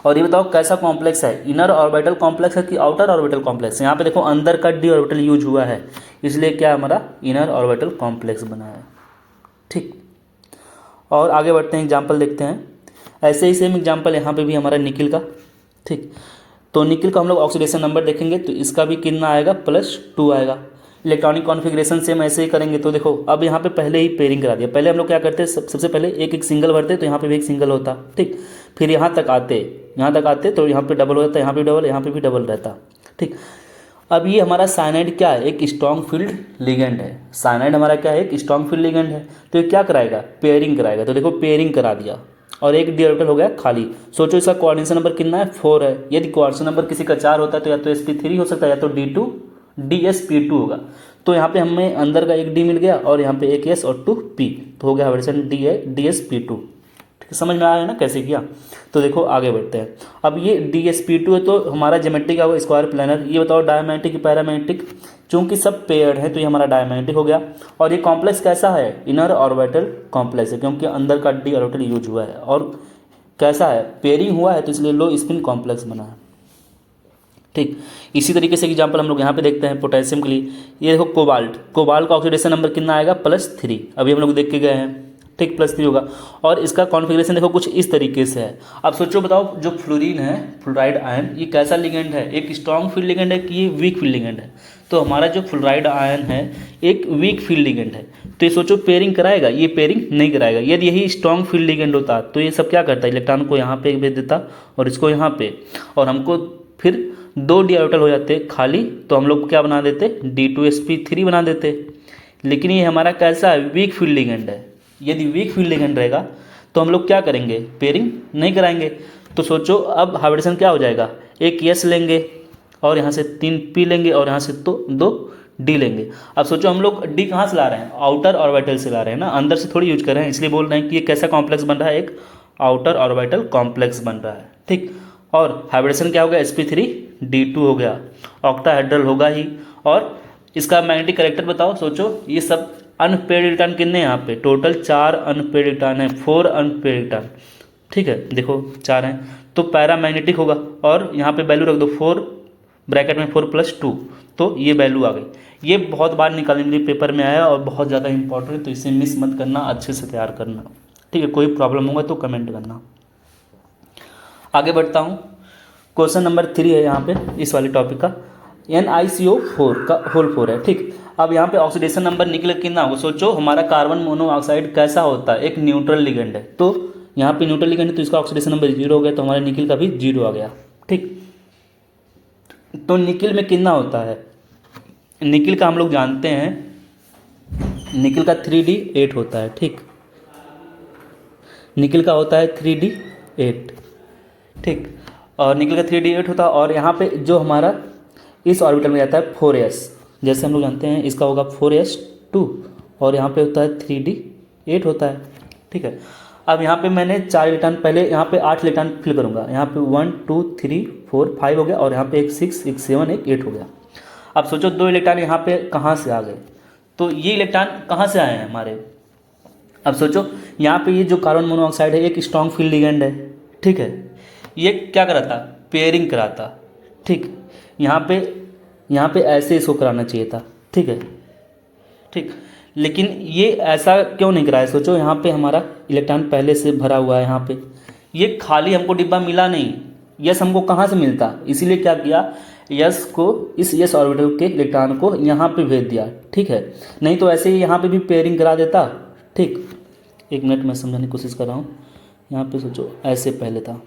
[SPEAKER 1] और ये बताओ कैसा कॉम्प्लेक्स है, इनर ऑर्बिटल कॉम्प्लेक्स है कि आउटर ऑर्बिटल कॉम्प्लेक्स। यहाँ पे देखो अंदर का d ऑर्बिटल यूज हुआ है, इसलिए क्या हमारा इनर ऑर्बिटल कॉम्प्लेक्स बना है, ठीक। और आगे बढ़ते हैं, एग्जाम्पल देखते हैं। ऐसे ही सेम एग्जाम्पल यहाँ पे भी हमारा निकिल का, ठीक। तो निकिल का हम लोग ऑक्सीडेशन नंबर देखेंगे, तो इसका भी कितना आएगा, +2 आएगा। इलेक्ट्रॉनिक कॉन्फ़िगरेशन सेम ऐसे ही करेंगे, तो देखो अब यहाँ पे पहले ही पेयरिंग करा दिया। पहले हम लोग क्या करते, सबसे पहले एक सिंगल भरते, तो यहाँ पे भी एक सिंगल होता, ठीक। फिर यहाँ तक आते तो यहाँ पे डबल हो जाता, यहाँ पे डबल, यहाँ पे भी डबल रहता, ठीक। अब ये हमारा साइनाइड क्या है, एक स्ट्रॉन्ग फील्ड लिगेंड है। साइनाइड हमारा क्या है, एक स्ट्रॉन्ग फील्ड लिगेंड है, तो ये क्या कराएगा, पेयरिंग कराएगा। तो देखो पेयरिंग करा दिया और एक d ऑर्बिटल हो गया खाली। सोचो इसका कोऑर्डिनेशन नंबर कितना है, 4 है। यदि कोऑर्डिनेशन नंबर किसी का 4 होता है तो या तो sp3 हो सकता है या तो dsp2 होगा। तो यहाँ पे हमें अंदर का एक d मिल गया और यहाँ पे एक s और 2 p, तो हो गया हाइब्रिडेशन dsp2। ठीक है, समझ में आया ना कैसे किया। तो देखो आगे बढ़ते हैं। अब ये dsp2 है तो हमारा ज्योमेट्री क्या होगा, स्क्वायर प्लानर। ये बताओ डायमैग्नेटिक की पैरामैग्नेटिक, चूंकि सब पेयर्ड है तो ये हमारा डायमैग्नेटिक हो गया। और ये कॉम्प्लेक्स कैसा है, इनर ऑर्बिटल कॉम्प्लेक्स है, क्योंकि अंदर का d ऑर्बिटल यूज हुआ है। और कैसा है, पेयरिंग हुआ है तो इसलिए लो स्पिन कॉम्प्लेक्स बना है। ठीक, इसी तरीके से एग्जांपल हम लोग यहाँ पे देखते हैं पोटेशियम के लिए। ये देखो कोबाल्ट का ऑक्सीडेशन नंबर कितना आएगा, +3। अभी हम लोग देख के गए हैं, ठीक, +3 होगा। और इसका कॉन्फ़िगरेशन देखो कुछ इस तरीके से है। अब सोचो बताओ, जो फ्लोरीन है, फ्लोराइड आयन, ये कैसा लिगेंड है, एक स्ट्रॉन्ग फील्ड लिगेंड है कि ये वीक फील्ड लिगेंड है। तो हमारा जो फ्लोराइड आयन है एक वीक फील्ड लिगेंड है, तो ये सोचो पेयरिंग कराएगा, ये पेयरिंग नहीं कराएगा। यदि यही स्ट्रॉन्ग फील्ड लिगेंड होता तो ये सब क्या करता है, इलेक्ट्रॉन को यहाँ पे भेज देता और इसको यहाँ पे, और हमको फिर 2 d ऑर्बिटल हो जाते खाली, तो हम लोग क्या बना देते, D2sp3 बना देते। लेकिन ये हमारा कैसा है, वीक फील्ड लिगेंड है। यदि वीक फील्ड लिगेंड रहेगा तो हम लोग क्या करेंगे, पेयरिंग नहीं कराएंगे। तो सोचो अब हाइब्रिडेशन क्या हो जाएगा, एक S लेंगे और यहाँ से 3 P लेंगे और यहाँ से तो 2 D लेंगे। अब सोचो हम लोग D कहाँ से ला रहे हैं, आउटर ऑर्बिटल से ला रहे हैं ना, अंदर से थोड़ी यूज कर रहे हैं, इसलिए बोल रहे हैं कि ये कैसा कॉम्प्लेक्स बन रहा है, एक आउटर ऑर्बिटल कॉम्प्लेक्स बन रहा है। ठीक, और हाइब्रिडेशन क्या हो गया, sp3d2 हो गया, ऑक्टाहेड्रल होगा ही। और इसका मैग्नेटिक कैरेक्टर बताओ, सोचो ये सब अनपेयर्ड इलेक्ट्रॉन कितने हैं यहाँ पे, टोटल 4 अनपेयर्ड इलेक्ट्रॉन है, 4 अनपेयर्ड इलेक्ट्रॉन। ठीक है, देखो 4 हैं तो पैरामैग्नेटिक होगा। और यहाँ पे वैल्यू रख दो 4 ब्रैकेट में 4 + 2, तो ये वैल्यू आ गई। ये बहुत बार निकालने के लिए पेपर में आया और बहुत ज़्यादा इंपॉर्टेंट है, तो इसे मिस मत करना, अच्छे से तैयार करना। ठीक है, कोई प्रॉब्लम होगा तो कमेंट करना। आगे बढ़ता हूँ, क्वेश्चन नंबर 3 है यहाँ पे इस वाले टॉपिक का, NiCO4 का होल 4 है। ठीक, अब यहाँ पे ऑक्सीडेशन नंबर निकले कितना होगा, सोचो हमारा कार्बन मोनोऑक्साइड कैसा होता है, एक न्यूट्रल लिगेंड है, तो यहाँ पे न्यूट्रल लिगेंड है तो इसका ऑक्सीडेशन नंबर 0 हो गया, तो हमारे निकिल का भी 0 आ गया। ठीक, तो निकिल में कितना होता है, निकिल का हम लोग जानते हैं, निकिल का 3d8 होता है। ठीक, निकिल का होता है 3d8। ठीक, और निकिल का 3d8 होता है। और यहाँ पे जो हमारा इस ऑर्बिटल में जाता है 4s, जैसे हम लोग जानते हैं इसका होगा 4s2 और यहाँ पे होता है 3d8 होता है। ठीक है, अब यहाँ पे मैंने 4 इलेक्ट्रॉन, पहले यहाँ पे 8 इलेक्ट्रॉन फिल करूँगा। यहाँ पे 1 2 3 4 5 हो गया, और यहाँ पे एक 6 एक 7 एक 8 हो गया। अब सोचो 2 इलेक्ट्रॉन यहाँ पे कहाँ से आ गए, तो ये इलेक्ट्रॉन कहाँ से आए हैं हमारे। अब सोचो यहाँ पे ये जो कार्बन मोनोऑक्साइड है एक स्ट्रॉन्ग फील्ड लिगेंड है, ठीक है। ये क्या कराता, पेयरिंग कराता, ठीक। यहाँ पे ऐसे इसको कराना चाहिए था, ठीक है, ठीक। लेकिन ये ऐसा क्यों नहीं कराया, सोचो यहाँ पे हमारा इलेक्ट्रॉन पहले से भरा हुआ है, यहाँ पे ये खाली हमको डिब्बा मिला नहीं, यस हमको कहाँ से मिलता, इसीलिए क्या किया, यस को इस यस ऑर्बिटल के इलेक्ट्रॉन को यहाँ पे भेज दिया, ठीक है। नहीं तो ऐसे ही यहाँ पे भी पेयरिंग करा देता, ठीक। एक मिनट मैं समझाने की कोशिश कर रहा हूँ। यहाँ पे सोचो ऐसे पहले था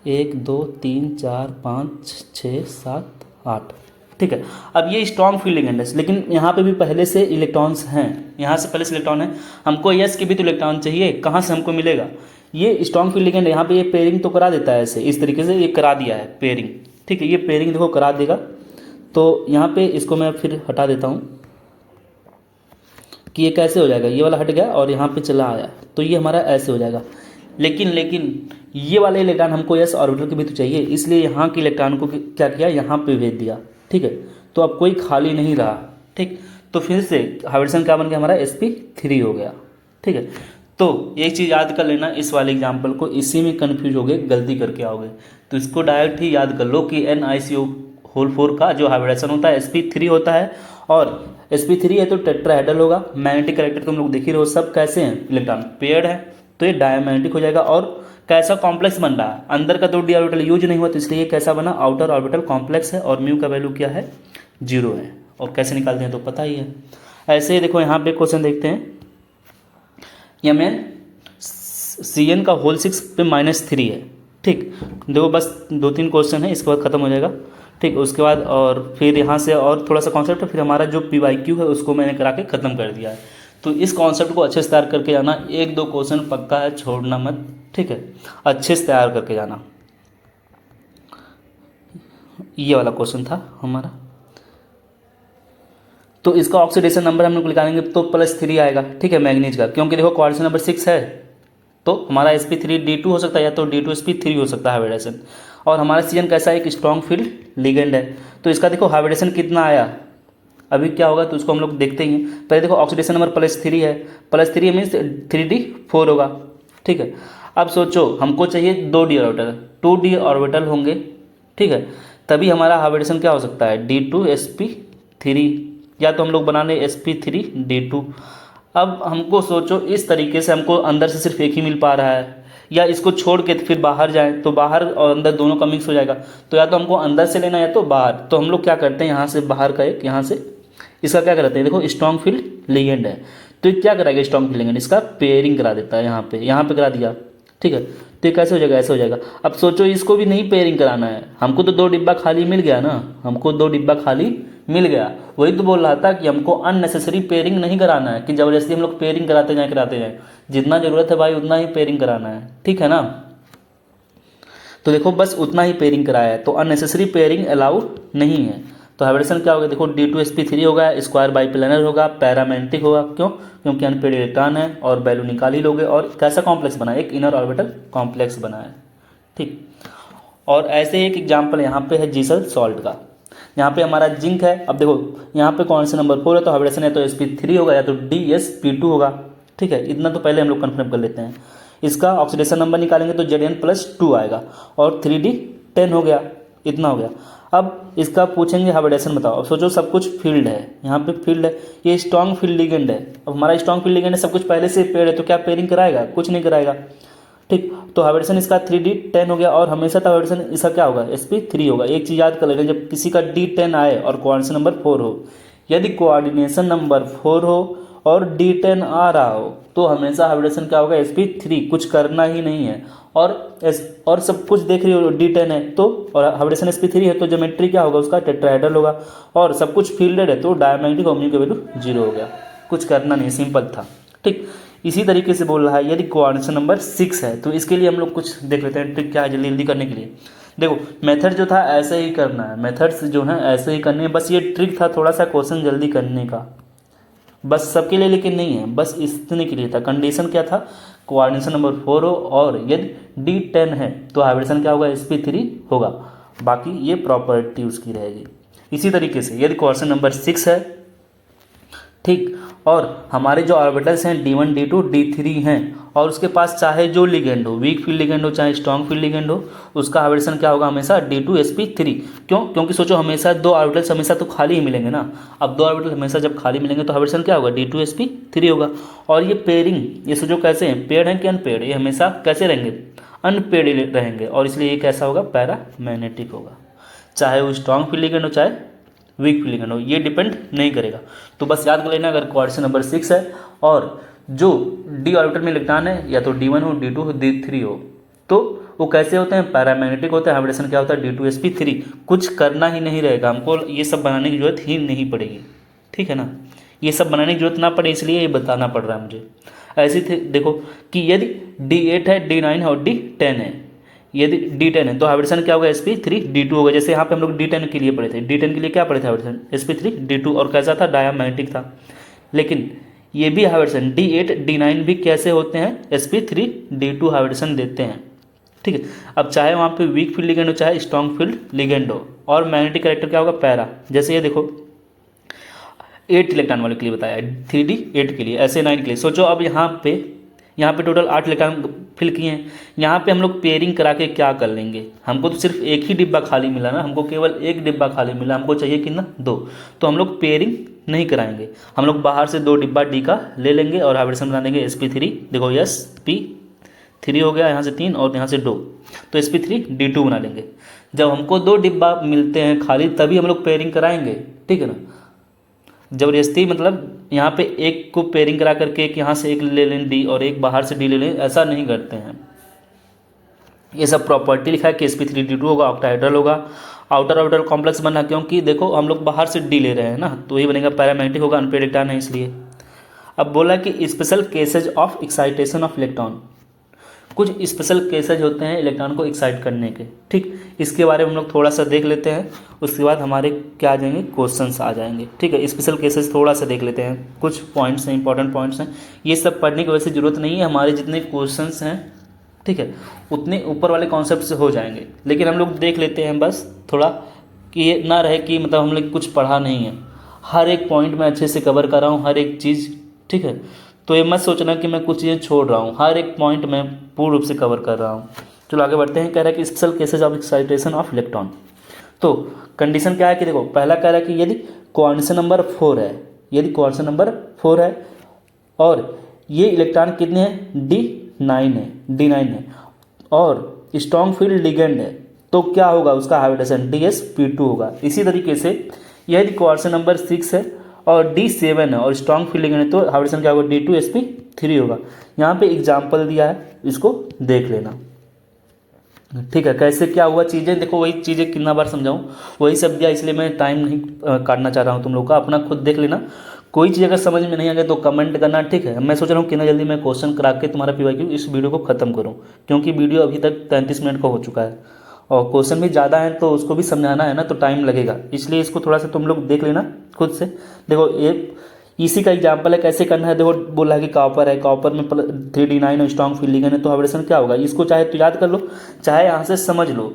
[SPEAKER 1] 1 2 3 4 5 6 7 8, ठीक है। अब ये स्ट्रॉन्ग फील्ड लिगेंड है, लेकिन यहाँ पे भी पहले से इलेक्ट्रॉन्स हैं, यहाँ से पहले से इलेक्ट्रॉन है, हमको यस के भी तो इलेक्ट्रॉन चाहिए, कहाँ से हमको मिलेगा, ये स्ट्रॉन्ग फील्ड लिगेंड है। यहाँ पे ये पेयरिंग तो करा देता है, ऐसे इस तरीके से ये करा दिया है पेयरिंग, ठीक है। ये पेयरिंग देखो करा देगा, तो यहाँ पे इसको मैं फिर हटा देता हूँ कि ये कैसे हो जाएगा, ये वाला हट गया और यहाँ पे चला आया, तो ये हमारा ऐसे हो जाएगा। लेकिन ये वाले इलेक्ट्रॉन हमको यस ऑर्बिटल के भी तो चाहिए, इसलिए यहाँ के इलेक्ट्रॉन को क्या किया, यहाँ पे भेज दिया, ठीक है। तो अब कोई खाली नहीं रहा, ठीक। तो फिर से हाइब्रिडेशन क्या बन गया हमारा, sp3 हो गया, ठीक है। तो एक चीज़ याद कर लेना, इस वाले एग्जाम्पल को, इसी में कन्फ्यूज हो गए, गलती करके आओगे, तो इसको डायरेक्ट ही याद कर लो कि NiCO4 का जो हाइब्रिडेशन होता है sp3 होता है, और sp3 है तो टेट्राहेड्रल होगा। मैग्नेटिक कैरेक्टर तुम लोग देख ही रहे हो, सब कैसे हैं, इलेक्ट्रॉन पेयर्ड है, तो ये डायमैग्नेटिक हो जाएगा। और कैसा कॉम्प्लेक्स बन रहा है, अंदर का तो डी ऑर्बिटल यूज नहीं हुआ, तो इसलिए कैसा बना, आउटर ऑर्बिटल कॉम्प्लेक्स है, और म्यू का वैल्यू क्या है, 0 है। और कैसे निकालते हैं तो पता ही है। ऐसे ही देखो यहाँ पे क्वेश्चन देखते हैं, Mn का होल 6 पे -3 है, ठीक। देखो बस 2-3 क्वेश्चन है, इसके बाद खत्म हो जाएगा, ठीक। उसके बाद और फिर यहाँ से और थोड़ा सा कॉन्सेप्ट है, फिर हमारा जो PYQ है उसको मैंने करा के ख़त्म कर दिया है। तो इस कॉन्सेप्ट को अच्छे से तैयार करके जाना, 1-2 क्वेश्चन पक्का है, छोड़ना मत, ठीक है। अच्छे से तैयार करके जाना। ये वाला क्वेश्चन था हमारा, तो इसका ऑक्सीडेशन नंबर हम लोग निकालेंगे तो +3 आएगा, ठीक है, मैग्नीज का, क्योंकि देखो कोऑर्डिनेशन नंबर 6 है, तो हमारा sp3d2 हो सकता है, या तो d2sp3 हो सकता है हाइब्रिडेशन। और हमारा Cn कैसा है, एक स्ट्रॉन्ग फील्ड लिगेंड है, तो इसका देखो हाइब्रिडेशन कितना आया, अभी क्या होगा तो उसको हम लोग देखते ही हैं। पहले देखो ऑक्सीडेशन नंबर +3 है, +3 मीन्स 3d4 होगा, ठीक है। अब सोचो हमको चाहिए 2d ऑर्बिटल, 2d ऑर्बिटल होंगे, ठीक है, तभी हमारा हाइब्रिडेशन क्या हो सकता है, d2sp3, या तो हम लोग बना लें sp3d2। अब हमको सोचो इस तरीके से हमको अंदर से सिर्फ एक ही मिल पा रहा है, या इसको छोड़ के फिर बाहर जाएं तो बाहर और अंदर दोनों का मिक्स हो जाएगा, तो या तो हमको अंदर से लेना है या तो बाहर। तो हम लोग क्या करते हैं, यहाँ से बाहर का एक, यहाँ से इसका क्या करते हैं, देखो स्ट्रॉन्ग फील्ड लिगेंड है, तो ये क्या कराएगा, स्ट्रॉन्ग फील्ड लिगेंड इसका पेयरिंग करा देता है, यहाँ पे करा दिया, ठीक है। तो ये कैसे हो जाएगा, ऐसे हो जाएगा। अब सोचो इसको भी नहीं पेयरिंग कराना है, हमको तो 2 डिब्बा खाली मिल गया ना, हमको 2 डिब्बा खाली मिल गया। वही तो बोल रहा था कि हमको अननेसेसरी पेयरिंग नहीं कराना है, कि ज़बरदस्ती हम लोग पेयरिंग कराते जाएँ, जितना ज़रूरत है भाई उतना ही पेयरिंग कराना है, ठीक है ना। तो देखो बस उतना ही पेयरिंग कराया है, तो अननेसेसरी पेयरिंग अलाउड नहीं है। तो हाइब्रिडेशन क्या होगा, देखो d2sp3 होगा, स्क्वायर बाइप्लेनर होगा, पैरामेंटिक होगा, क्यों, क्योंकि अनपेड इलेक्ट्रॉन है, और वैल्यू निकाल ही लोगे। और कैसा कॉम्प्लेक्स बना है, एक इनर ऑर्बिटल कॉम्प्लेक्स बना है, ठीक। और ऐसे एक एग्जाम्पल यहाँ पे है जीसल सॉल्ट का, यहाँ पे हमारा जिंक है। अब देखो यहाँ पे कौन सा नंबर 4 है, तो हाइब्रिडेशन है तो sp3 होगा, या तो dsp2 होगा, ठीक है। इतना तो पहले हम लोग कन्फर्म कर लेते हैं। इसका ऑक्सीडेशन नंबर निकालेंगे तो Zn+2 आएगा, और 3d10 हो गया, इतना हो गया। अब इसका पूछेंगे हाइब्रिडेशन बताओ। अब सोचो सब कुछ फील्ड है, यहाँ पे फील्ड है, ये स्ट्रॉन्ग फील्ड लिगेंड है। अब हमारा स्ट्रॉन्ग फील्ड लिगेंड है, सब कुछ पहले से पेड़ है, तो क्या पेयरिंग कराएगा, कुछ नहीं कराएगा, ठीक। तो हाइब्रिडेशन इसका 3d10 हो गया, और हमेशा तो हाइब्रिडेशन इसका क्या होगा, sp3 होगा। एक चीज़ याद कर लेना, जब किसी का d10 आए और कोऑर्डिनेशन नंबर 4 हो, यदि कोऑर्डिनेशन नंबर 4 हो और d10 आ रहा हो, तो हमेशा हाइब्रिडेशन क्या होगा, sp3, कुछ करना ही नहीं है। और सब कुछ देख रही हो, d10 है तो, और हाइब्रिडेशन sp3 है तो ज्योमेट्री क्या होगा उसका, टेट्राहेड्रल होगा, और सब कुछ फील्डेड है तो डायमैग्नेटिक, और म्यू की वैल्यू 0 हो गया। कुछ करना नहीं, सिंपल था, ठीक। इसी तरीके से बोल रहा है, यदि कोऑर्डिनेशन नंबर 6 है, तो इसके लिए हम लोग कुछ देख लेते हैं ट्रिक क्या है जल्दी जल्दी करने के लिए। देखो मेथड जो था ऐसे ही करना है, मेथड्स जो है ऐसे ही करने हैं, बस ये ट्रिक था थोड़ा सा क्वेश्चन जल्दी करने का, बस सबके लिए लेकिन नहीं है, बस इतने के लिए था। कंडीशन क्या था, कोऑर्डिनेशन नंबर 4 हो और यदि D10 है तो हाइब्रिडेशन क्या होगा, sp3 होगा। बाकी ये प्रॉपर्टी उसकी रहेगी। इसी तरीके से यदि कोऑर्डिनेशन नंबर 6 है, ठीक, और हमारे जो ऑर्बिटल्स हैं D1 D2 D3 हैं और उसके पास चाहे जो लिगेंड हो, वीक फील्ड लिगेंड हो चाहे स्ट्रॉन्ग फील्ड लिगेंड हो, उसका हाइब्रिडेशन क्या होगा, हमेशा D2sp3। क्यों? क्योंकि सोचो हमेशा दो ऑर्बिटल्स हमेशा तो खाली ही मिलेंगे ना। अब दो ऑर्बिटल हमेशा जब खाली मिलेंगे तो हाइब्रिडेशन क्या होगा, D2sp3 होगा। और ये पेयरिंग, ये सोचो कैसे हैं, पेड हैं कि अनपेड, ये हमेशा कैसे रहेंगे, अनपेड रहेंगे, और इसलिए ये कैसा होगा, पैरामैग्नेटिक होगा। चाहे वो स्ट्रॉन्ग फील्ड लिगेंड हो चाहे वीक फील्ड लिगेंड हो, ये डिपेंड नहीं करेगा। तो बस याद कर लेना, अगर कोऑर्डिनेशन नंबर 6 है और जो डी ऑर्बिटल में इलेक्ट्रॉन है या तो D1 हो D2 हो D3 हो, तो वो कैसे होते हैं, पैरामैग्नेटिक होते हैं। हाइब्रिडेशन क्या होता है, D2sp3। कुछ करना ही नहीं रहेगा, हमको ये सब बनाने की जरूरत ही नहीं पड़ेगी, ठीक है ना। ये सब बनाने की जरूरत ना पड़े इसलिए ये बताना पड़ रहा है मुझे। ऐसे थे देखो कि यदि D8 है, D9 है और D10 है, यदि D10 है तो हाइब्रिडेशन क्या होगा, sp3 D2 होगा। जैसे यहाँ पे हम लोग D10 के लिए पढ़े थे, D10 के लिए क्या पढ़े थे, हाइब्रिडेशन sp3 D2, और कैसा था, डायमैग्नेटिक था। लेकिन ये भी हाइब्रिडेशन D8 D9 भी कैसे होते हैं, sp3 D2 हाइब्रिडेशन देते हैं, ठीक है। अब चाहे वहाँ पे वीक फील्ड लिगेंड हो चाहे स्ट्रॉन्ग फील्ड लिगेंड हो, और मैग्नेटिक कैरेक्टर क्या होगा, पैरा। जैसे ये देखो 8 इलेक्ट्रॉन वाले के लिए बताया, 3D8 के लिए, SA9 के लिए। सोचो अब यहाँ पे टोटल 8 इलेक्ट्रॉन फिल किए हैं। यहाँ पे हम लोग पेयरिंग करा के क्या कर लेंगे, हमको तो सिर्फ एक ही डिब्बा खाली मिला ना, हमको केवल एक डिब्बा खाली मिला, हमको चाहिए कितना, 2। तो हम लोग पेयरिंग नहीं कराएंगे, हम लोग बाहर से 2 डिब्बा D का ले लेंगे और हाइब्रिडेशन बना देंगे sp3। देखो sp3 हो गया, यहाँ से 3 और यहाँ से 2, तो sp3 D2 बना लेंगे। जब हमको 2 डिब्बा मिलते हैं खाली तभी हम लोग पेयरिंग कराएंगे, ठीक है ना। जबरदस्ती मतलब यहाँ पे एक को पेयरिंग करा करके एक यहाँ से एक ले लें D और एक बाहर से D ले लें, ऐसा नहीं करते हैं। ये सब प्रॉपर्टी लिखा है कि sp3 D2 होगा, ऑक्टाहेड्रल होगा, आउटर ऑर्बिटल कॉम्प्लेक्स बनना, क्योंकि देखो हम लोग बाहर से D ले रहे हैं ना, तो ये बनेगा पैरामैग्नेटिक होगा, अनपेड इलेक्ट्रॉन है इसलिए। अब बोला कि special cases of excitation of electron, कुछ स्पेशल केसेज होते हैं इलेक्ट्रॉन को एक्साइट करने के, ठीक। इसके बारे में हम लोग थोड़ा सा देख लेते हैं, उसके बाद हमारे क्या आ जाएंगे, क्वेश्चंस आ जाएंगे, ठीक है। स्पेशल केसेज थोड़ा सा देख लेते हैं, कुछ पॉइंट्स हैं, इंपॉर्टेंट पॉइंट्स हैं। ये सब पढ़ने की वैसे ज़रूरत नहीं है, हमारे जितने क्वेश्चंस हैं, ठीक है, उतने ऊपर वाले कॉन्सेप्ट से हो जाएंगे। लेकिन हम लोग देख लेते हैं बस थोड़ा, कि ये ना रहे कि मतलब हम लोग कुछ पढ़ा नहीं है, हर एक पॉइंट में अच्छे से कवर कर रहा हूँ, हर एक चीज़, ठीक है। तो ये मत सोचना कि मैं कुछ चीज़ें छोड़ रहा हूँ, हर एक पॉइंट मैं पूर्ण रूप से कवर कर रहा हूँ। चलो आगे बढ़ते हैं। कह रहा है कि special cases of excitation of electron. तो कंडीशन क्या है कि देखो, पहला कह रहा है कि यदि कोऑर्डिनेशन नंबर 4 है, यदि कोऑर्डिनेशन नंबर 4 है और ये इलेक्ट्रॉन कितने हैं, D9 है और स्ट्रॉन्ग फील्ड लिगेंड है, तो क्या होगा, उसका हाइब्रिडेशन DsP2 होगा। इसी तरीके से यदि कोऑर्डिनेशन नंबर 6 है और D7 है और स्ट्रॉन्ग फील्ड लिगेंड है, तो हाइब्रिडेशन क्या होगा, D2sp3 होगा। यहाँ पे एग्जाम्पल दिया है, इसको देख लेना, ठीक है। कैसे क्या हुआ चीज़ें, देखो वही चीज़ें कितना बार समझाऊँ, वही सब दिया, इसलिए मैं टाइम नहीं काटना चाह रहा हूँ तुम लोग का, अपना खुद देख लेना। कोई चीज़ अगर समझ में नहीं आ गया तो कमेंट करना, ठीक है। मैं सोच रहा हूँ कितना जल्दी मैं क्वेश्चन करा के तुम्हारा PYQ इस वीडियो को ख़त्म करूँ, क्योंकि वीडियो अभी तक 33 मिनट का हो चुका है और क्वेश्चन भी ज़्यादा है, तो उसको भी समझाना है ना, तो टाइम लगेगा, इसलिए इसको थोड़ा सा तुम लोग देख लेना खुद से। देखो ये इसी का एग्जाम्पल है, कैसे करना है। देखो बोला है कि कॉपर है, कॉपर में 3D9 और स्ट्रॉन्ग फील्ड लिगेंड है, तो हाइब्रिडेशन क्या होगा, इसको चाहे तो याद कर लो चाहे यहाँ से समझ लो,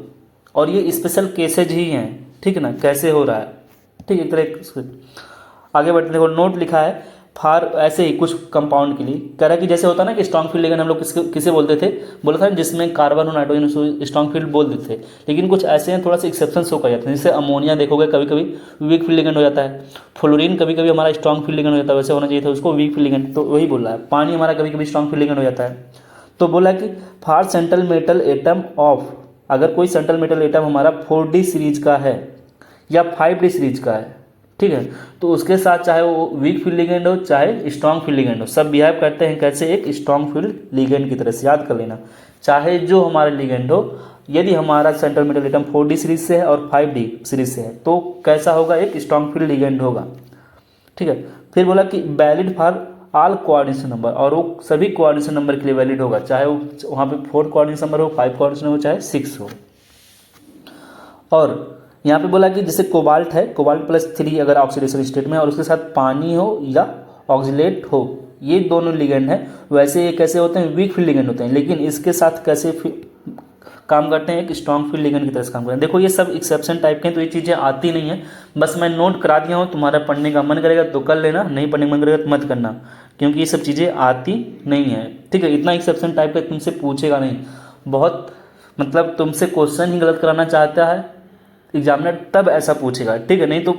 [SPEAKER 1] और ये स्पेशल केसेज ही हैं, ठीक है ना, कैसे हो रहा है, ठीक है। तरह आगे बढ़ते, देखो नोट लिखा है फार, ऐसे ही कुछ कंपाउंड के लिए कह रहा है कि जैसे होता है ना कि स्ट्रॉन्ग फील्ड लिगेंड हम लोग किसे बोलते थे, बोला था जिसमें कार्बन और नाइट्रोजन, उसको स्ट्रॉन्ग फील्ड बोल देते थे। लेकिन कुछ ऐसे हैं थोड़ा सा एक्सेप्शन शो कर जाते हैं, जैसे अमोनिया देखोगे कभी कभी वीक फील्ड लिगेंड हो जाता है, फ्लोरीन कभी कभी हमारा स्ट्रॉन्ग फील्ड लिगेंड हो जाता है, वैसे होना चाहिए था उसको वीक फील्ड लिगेंड, तो वही बोल रहा है। पानी हमारा कभी कभी स्ट्रॉन्ग फील्ड लिगेंड हो जाता है। तो बोला कि फार सेंट्रल मेटल एटम ऑफ, अगर कोई सेंट्रल मेटल एटम हमारा 4D सीरीज का है या 5D सीरीज का है, ठीक है, तो उसके साथ चाहे वो वीक फील्ड लिगेंड हो चाहे स्ट्रॉन्ग फील्ड लिगेंड हो, सब बिहेव करते हैं कैसे, एक स्ट्रॉन्ग फील्ड लिगेंड की तरह से, याद कर लेना। चाहे जो हमारा लिगेंड हो, यदि हमारा central metal atom 4D series से है और 5D सीरीज से है, तो कैसा होगा, एक स्ट्रॉन्ग फील्ड लिगेंड होगा, ठीक है। फिर बोला कि valid for all coordination number, और वो सभी कोऑर्डिनेशन नंबर के लिए वैलिड होगा, चाहे वो वहाँ पे 4 कोऑर्डिनेशन नंबर हो, 5 कोऑर्डिनेशन हो, चाहे 6 हो। और यहाँ पे बोला कि जैसे कोबाल्ट है, कोबाल्ट +3 अगर ऑक्सीडेशन स्टेट में और उसके साथ पानी हो या ऑक्सीलेट हो, ये दोनों लिगेंड हैं। वैसे ये कैसे होते हैं, वीक फील्ड लिगेंड होते हैं, लेकिन इसके साथ कैसे काम करते हैं, एक स्ट्रॉन्ग फील्ड लिगेंड की तरह से काम करते हैं। देखो ये सब एक्सेप्शन टाइप के हैं, तो ये चीज़ें आती नहीं है, बस मैं नोट करा दिया हूँ। तुम्हारा पढ़ने का मन करेगा तो कर लेना, नहीं पढ़ने का मन करेगा तो मत करना, क्योंकि ये सब चीज़ें आती नहीं है, ठीक है। इतना एक्सेप्शन टाइप का तुमसे पूछेगा नहीं, बहुत मतलब तुमसे क्वेश्चन ही गलत कराना चाहता है एग्जामिनर, तब ऐसा पूछेगा, ठीक है, नहीं तो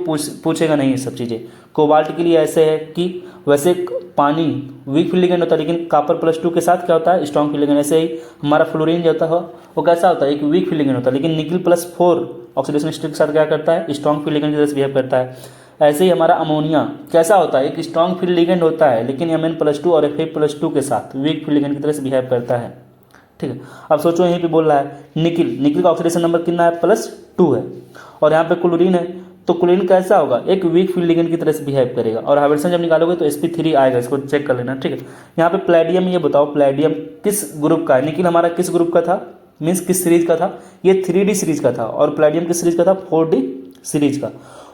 [SPEAKER 1] पूछेगा नहीं ये सब चीज़ें। कोबाल्ट के लिए ऐसे है कि वैसे पानी वीक फील्ड लिगेंड होता है, लेकिन कॉपर +2 के साथ क्या होता है, स्ट्रॉन्ग फील्ड लिगेंड। ऐसे ही हमारा फ्लोरीन जो होता है वो कैसा होता है, एक वीक फील्ड लिगेंड होता है, लेकिन निकल +4 ऑक्सीडेशन स्टेट के साथ क्या करता है, स्ट्रॉन्ग फील्ड लिगेंड की तरह से बिहेव करता है। ऐसे ही हमारा अमोनिया कैसा होता है, एक स्ट्रॉन्ग फील्ड लिगेंड होता है, लेकिन Mn+2 और Fa+2 के साथ वीक फील्ड लिगेंड की तरह से बिहेव करता है, ठीक है। अब सोचो यहीं पे बोल रहा है निकिल का ऑक्सीडेशन नंबर कितना है, +2 है, और यहाँ पे क्लोरीन है, तो क्लोरीन कैसा होगा, एक वीक फील्ड लिगेंड की तरह से बिहेव करेगा। और हाइब्रिडेशन जब निकालोगे तो sp3 आएगा, इसको चेक कर लेना, ठीक है। यहाँ पे प्लेडियम, ये बताओ प्लेडियम किस ग्रुप का है, निकिल हमारा किस ग्रुप का था, मीन्स किस सीरीज का था, ये 3D सीरीज का था, और प्लेडियम किस सीरीज का था, 4D सीरीज का,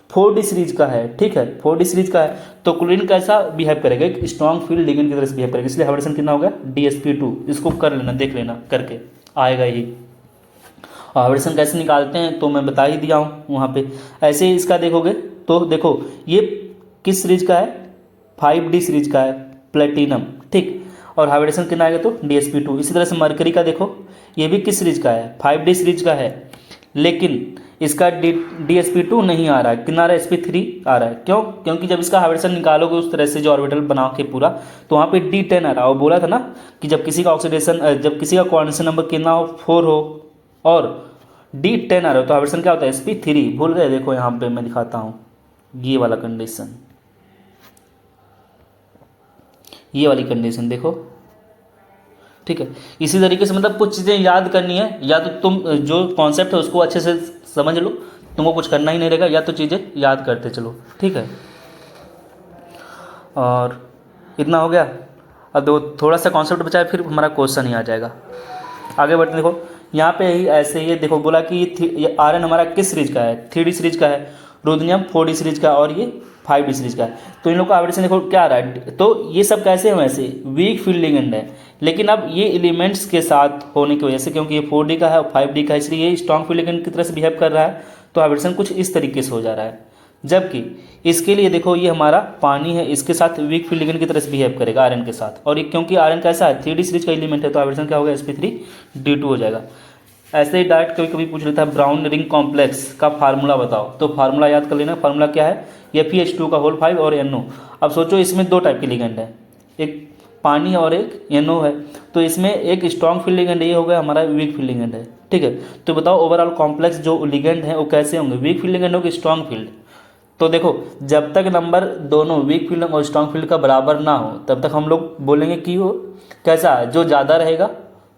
[SPEAKER 1] 4D सीरीज का है, ठीक है, 4D सीरीज का है। तो क्लोरीन कैसा बिहेव करेगा, एक स्ट्रॉन्ग फील्ड लिगेंड की तरह से बिहेव करेगा, इसलिए हाइब्रिडेशन कितना हो गया, DsP2। इसको कर लेना, देख लेना करके आएगा ये। और हाइब्रिडेशन कैसे निकालते हैं तो मैं बता ही दिया हूँ वहाँ पे। ऐसे ही इसका देखोगे तो देखो ये किस सीरीज का है, 5D सीरीज का है, प्लेटिनम, ठीक। और हाइब्रिडेशन कितना आएगा तो DsP2। इसी तरह से मरकरी का देखो, ये भी किस सीरीज का है, 5D सीरीज का है, लेकिन इसका DsP2 नहीं आ रहा है, कितना आ रहा है, sp3 आ रहा है। क्यों, क्योंकि जब इसका हाइब्रिडेशन निकालोगे उस तरह से जो ऑर्बिटल बना के पूरा, तो वहाँ पे D10 आ रहा है। और बोला था ना कि जब किसी का ऑक्सीडेशन, जब किसी का कोऑर्डिनेशन नंबर कितना हो, 4 हो और D10 आ रहा हो, तो हाइब्रिडेशन क्या होता है, sp3। भूल गए, देखो यहाँ पे मैं दिखाता हूँ, ये वाला कंडीशन, ये वाली कंडीशन देखो, ठीक है। इसी तरीके से मतलब कुछ चीज़ें याद करनी है, या तो तुम जो कॉन्सेप्ट है उसको अच्छे से समझ लो, तुमको कुछ करना ही नहीं रहेगा, या तो चीज़ें याद करते चलो, ठीक है। और इतना हो गया। अब दो थोड़ा सा कॉन्सेप्ट बचा है, फिर हमारा क्वेश्चन ही आ जाएगा। आगे बढ़ते देखो, यहाँ पे ही ऐसे ये देखो बोला कि ये आयरन हमारा किस सीरीज का है, 3D सीरीज का है, रुद्रनियम 4D सीरीज का, और ये 5D सीरीज का है। तो इन लोग का हाइब्रिडेशन देखो क्या आ रहा है, तो ये सब कैसे हैं, वैसे वीक फील्ड लिगेंड है, लेकिन अब ये एलिमेंट्स के साथ होने की वजह से, क्योंकि ये 4D का है और 5D का है, इसलिए ये स्ट्रॉन्ग फील्ड लिगेंड की तरह से बिहेव कर रहा है, तो हाइब्रिडेशन कुछ इस तरीके से हो जा रहा है। जबकि इसके लिए देखो ये हमारा पानी है, इसके साथ वीक फील्ड लिगेंड की तरह से बिहेव करेगा आयरन के साथ, और ये क्योंकि आयरन कैसा है, 3D सीरीज का एलिमेंट है, तो हाइब्रिडेशन क्या होगा, sp3D2 हो जाएगा। ऐसे ही डायरेक्ट कभी कभी पूछ लेता है ब्राउन रिंग कॉम्प्लेक्स का फार्मूला बताओ, तो फार्मूला याद कर लेना। फार्मूला क्या है, FeH2 और NO। अब सोचो इसमें दो टाइप के लिगेंड है, एक पानी और एक NO है, तो इसमें एक स्ट्रॉन्ग फील्ड लिगेंड, ये हो गया हमारा वीक फील्ड लिगेंड है, ठीक है। तो बताओ ओवरऑल कॉम्प्लेक्स जो लिगेंड है वो कैसे होंगे, वीक फील्ड लिगेंड होगी, स्ट्रॉन्ग फील्ड। तो देखो जब तक नंबर दोनों वीक फील्ड और स्ट्रॉन्ग फील्ड का बराबर ना हो, तब तक हम लोग बोलेंगे कि वो कैसा है, जो ज़्यादा रहेगा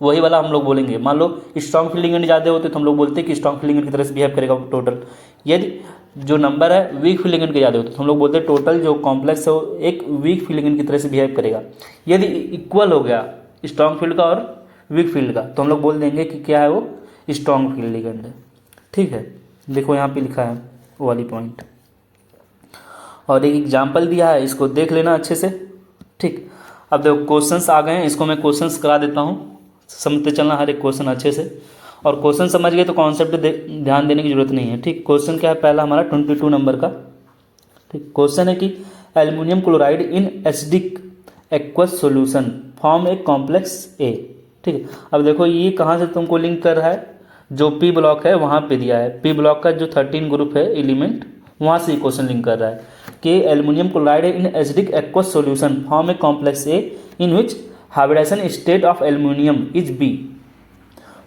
[SPEAKER 1] वही वाला हम लोग बोलेंगे। मान लो स्ट्रॉन्ग फील्ड लिगेंड ज़्यादा होते तो हम लोग बोलते हैं कि स्ट्रॉन्ग फील्ड लिगेंड की तरह से बिहेव करेगा टोटल। यदि जो नंबर है वीक फील्ड लिगेंड के ज़्यादा होते तो हम लोग बोलते हैं टोटल जो कॉम्प्लेक्स है वो एक वीक फील्ड लिगेंड की तरह से बिहेव करेगा। यदि इक्वल हो गया स्ट्रॉन्ग फील्ड का और वीक फील्ड का, तो हम लोग बोल देंगे कि क्या है, वो स्ट्रॉन्ग फील्ड लिगेंड है, ठीक है। देखो यहाँ पे लिखा है वो वाली पॉइंट, और एक एग्जाम्पल दिया है, इसको देख लेना अच्छे से, ठीक। अब देखो क्वेश्चंस आ गए हैं, इसको मैं क्वेश्चंस करा देता हूँ, समझते चलना हर एक क्वेश्चन अच्छे से। और क्वेश्चन समझ गए तो कॉन्सेप्ट ध्यान देने की जरूरत नहीं है, ठीक। क्वेश्चन क्या है, पहला हमारा 22 नंबर का, ठीक। क्वेश्चन है कि aluminium chloride in acidic aqueous solution form a complex A, ठीक है। अब देखो ये कहाँ से तुमको लिंक कर रहा है, जो पी ब्लॉक है वहाँ पे दिया है, पी ब्लॉक का जो 13 ग्रुप है एलिमेंट, वहाँ से क्वेश्चन लिंक कर रहा है कि aluminium chloride in acidic aqueous solution form a complex A in which hybridisation state of aluminium is B,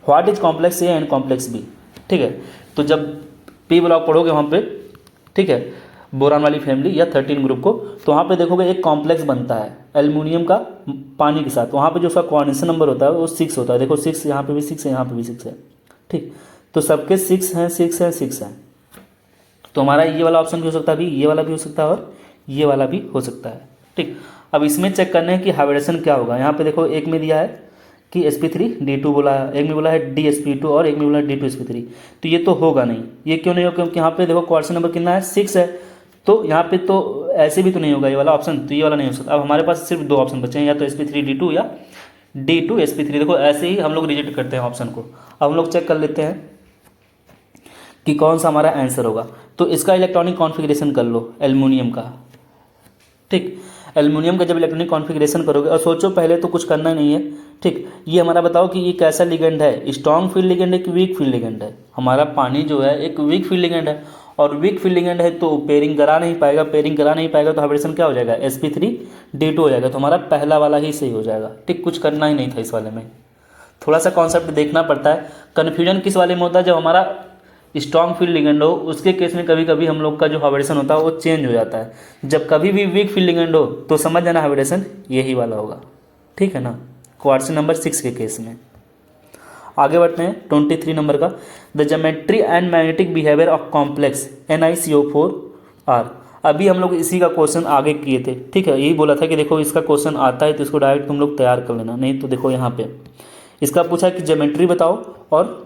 [SPEAKER 1] what is complex A and complex B, ठीक है। तो जब पी ब्लॉक पढ़ोगे वहाँ पे, ठीक है, बोरान वाली फैमिली या 13 ग्रुप को, तो वहाँ पे देखोगे एक कॉम्प्लेक्स बनता है एल्युमिनियम का पानी के साथ, वहाँ पे जो उसका कोऑर्डिनेशन नंबर होता है वो 6 होता है। देखो 6, यहाँ पे भी 6 है, यहाँ पे भी 6 है, ठीक। तो सबके 6 हैं, 6 हैं, 6 हैं, तो हमारा ये वाला ऑप्शन भी हो सकता है, अभी ये वाला भी हो सकता है और ये वाला भी हो सकता है, ठीक। अब इसमें चेक करना है कि हाइब्रिडेशन क्या होगा। यहाँ पे देखो एक में दिया है कि sp3D2 बोला है, एक में बोला है DsP2 और एक में बोला है D2sp3, तो ये तो होगा नहीं। ये क्यों नहीं होगा, क्योंकि यहाँ पे देखो क्वेश्चन नंबर कितना है, 6 है, तो यहाँ पे तो ऐसे भी तो नहीं होगा ये वाला ऑप्शन, तो ये वाला नहीं हो सकता। अब हमारे पास सिर्फ दो ऑप्शन बचे हैं, या तो sp3d2 या d2sp3। देखो ऐसे ही हम लोग रिजेक्ट करते हैं ऑप्शन को। अब हम लोग चेक कर लेते हैं कि कौन सा हमारा आंसर होगा। तो इसका इलेक्ट्रॉनिक कॉन्फ़िगरेशन कर लो एल्युमिनियम का, ठीक। एल्युमिनियम का जब इलेक्ट्रॉनिक कॉन्फ़िगरेशन करोगे, और सोचो पहले तो कुछ करना नहीं है, ठीक। ये हमारा बताओ कि ये कैसा लिगेंड है, स्ट्रॉन्ग फील्ड लिगेंड है कि वीक फील्ड लिगेंड है। हमारा पानी जो है एक वीक फील्ड लिगेंड है, और वीक फील्ड लिगेंड है तो पेयरिंग करा नहीं पाएगा। पेयरिंग करा नहीं पाएगा तो हाइब्रिडेशन क्या हो जाएगा, sp3d2 हो जाएगा। तो हमारा पहला वाला ही सही हो जाएगा, ठीक। कुछ करना ही नहीं था इस वाले में, थोड़ा सा कॉन्सेप्ट देखना पड़ता है। कन्फ्यूजन किस वाले में होता है, जब हमारा स्ट्रॉन्ग फील्ड लिगेंड हो, उसके केस में कभी कभी हम लोग का जो हाइब्रिडेशन होता है वो चेंज हो जाता है। जब कभी भी वीक फील्ड लिगेंड हो तो समझ जाना हाइब्रिडेशन यही वाला होगा, ठीक है ना, क्वेश्चन नंबर 6 के केस में। आगे बढ़ते हैं 23 नंबर का, the geometry and magnetic behaviour of complex NiCO4R। अभी हम लोग इसी का क्वेश्चन आगे किए थे, ठीक है। यही बोला था कि देखो इसका क्वेश्चन आता है तो इसको डायरेक्ट तुम लोग तैयार कर लेना, नहीं तो देखो यहाँ पे इसका पूछा कि ज्योमेट्री बताओ और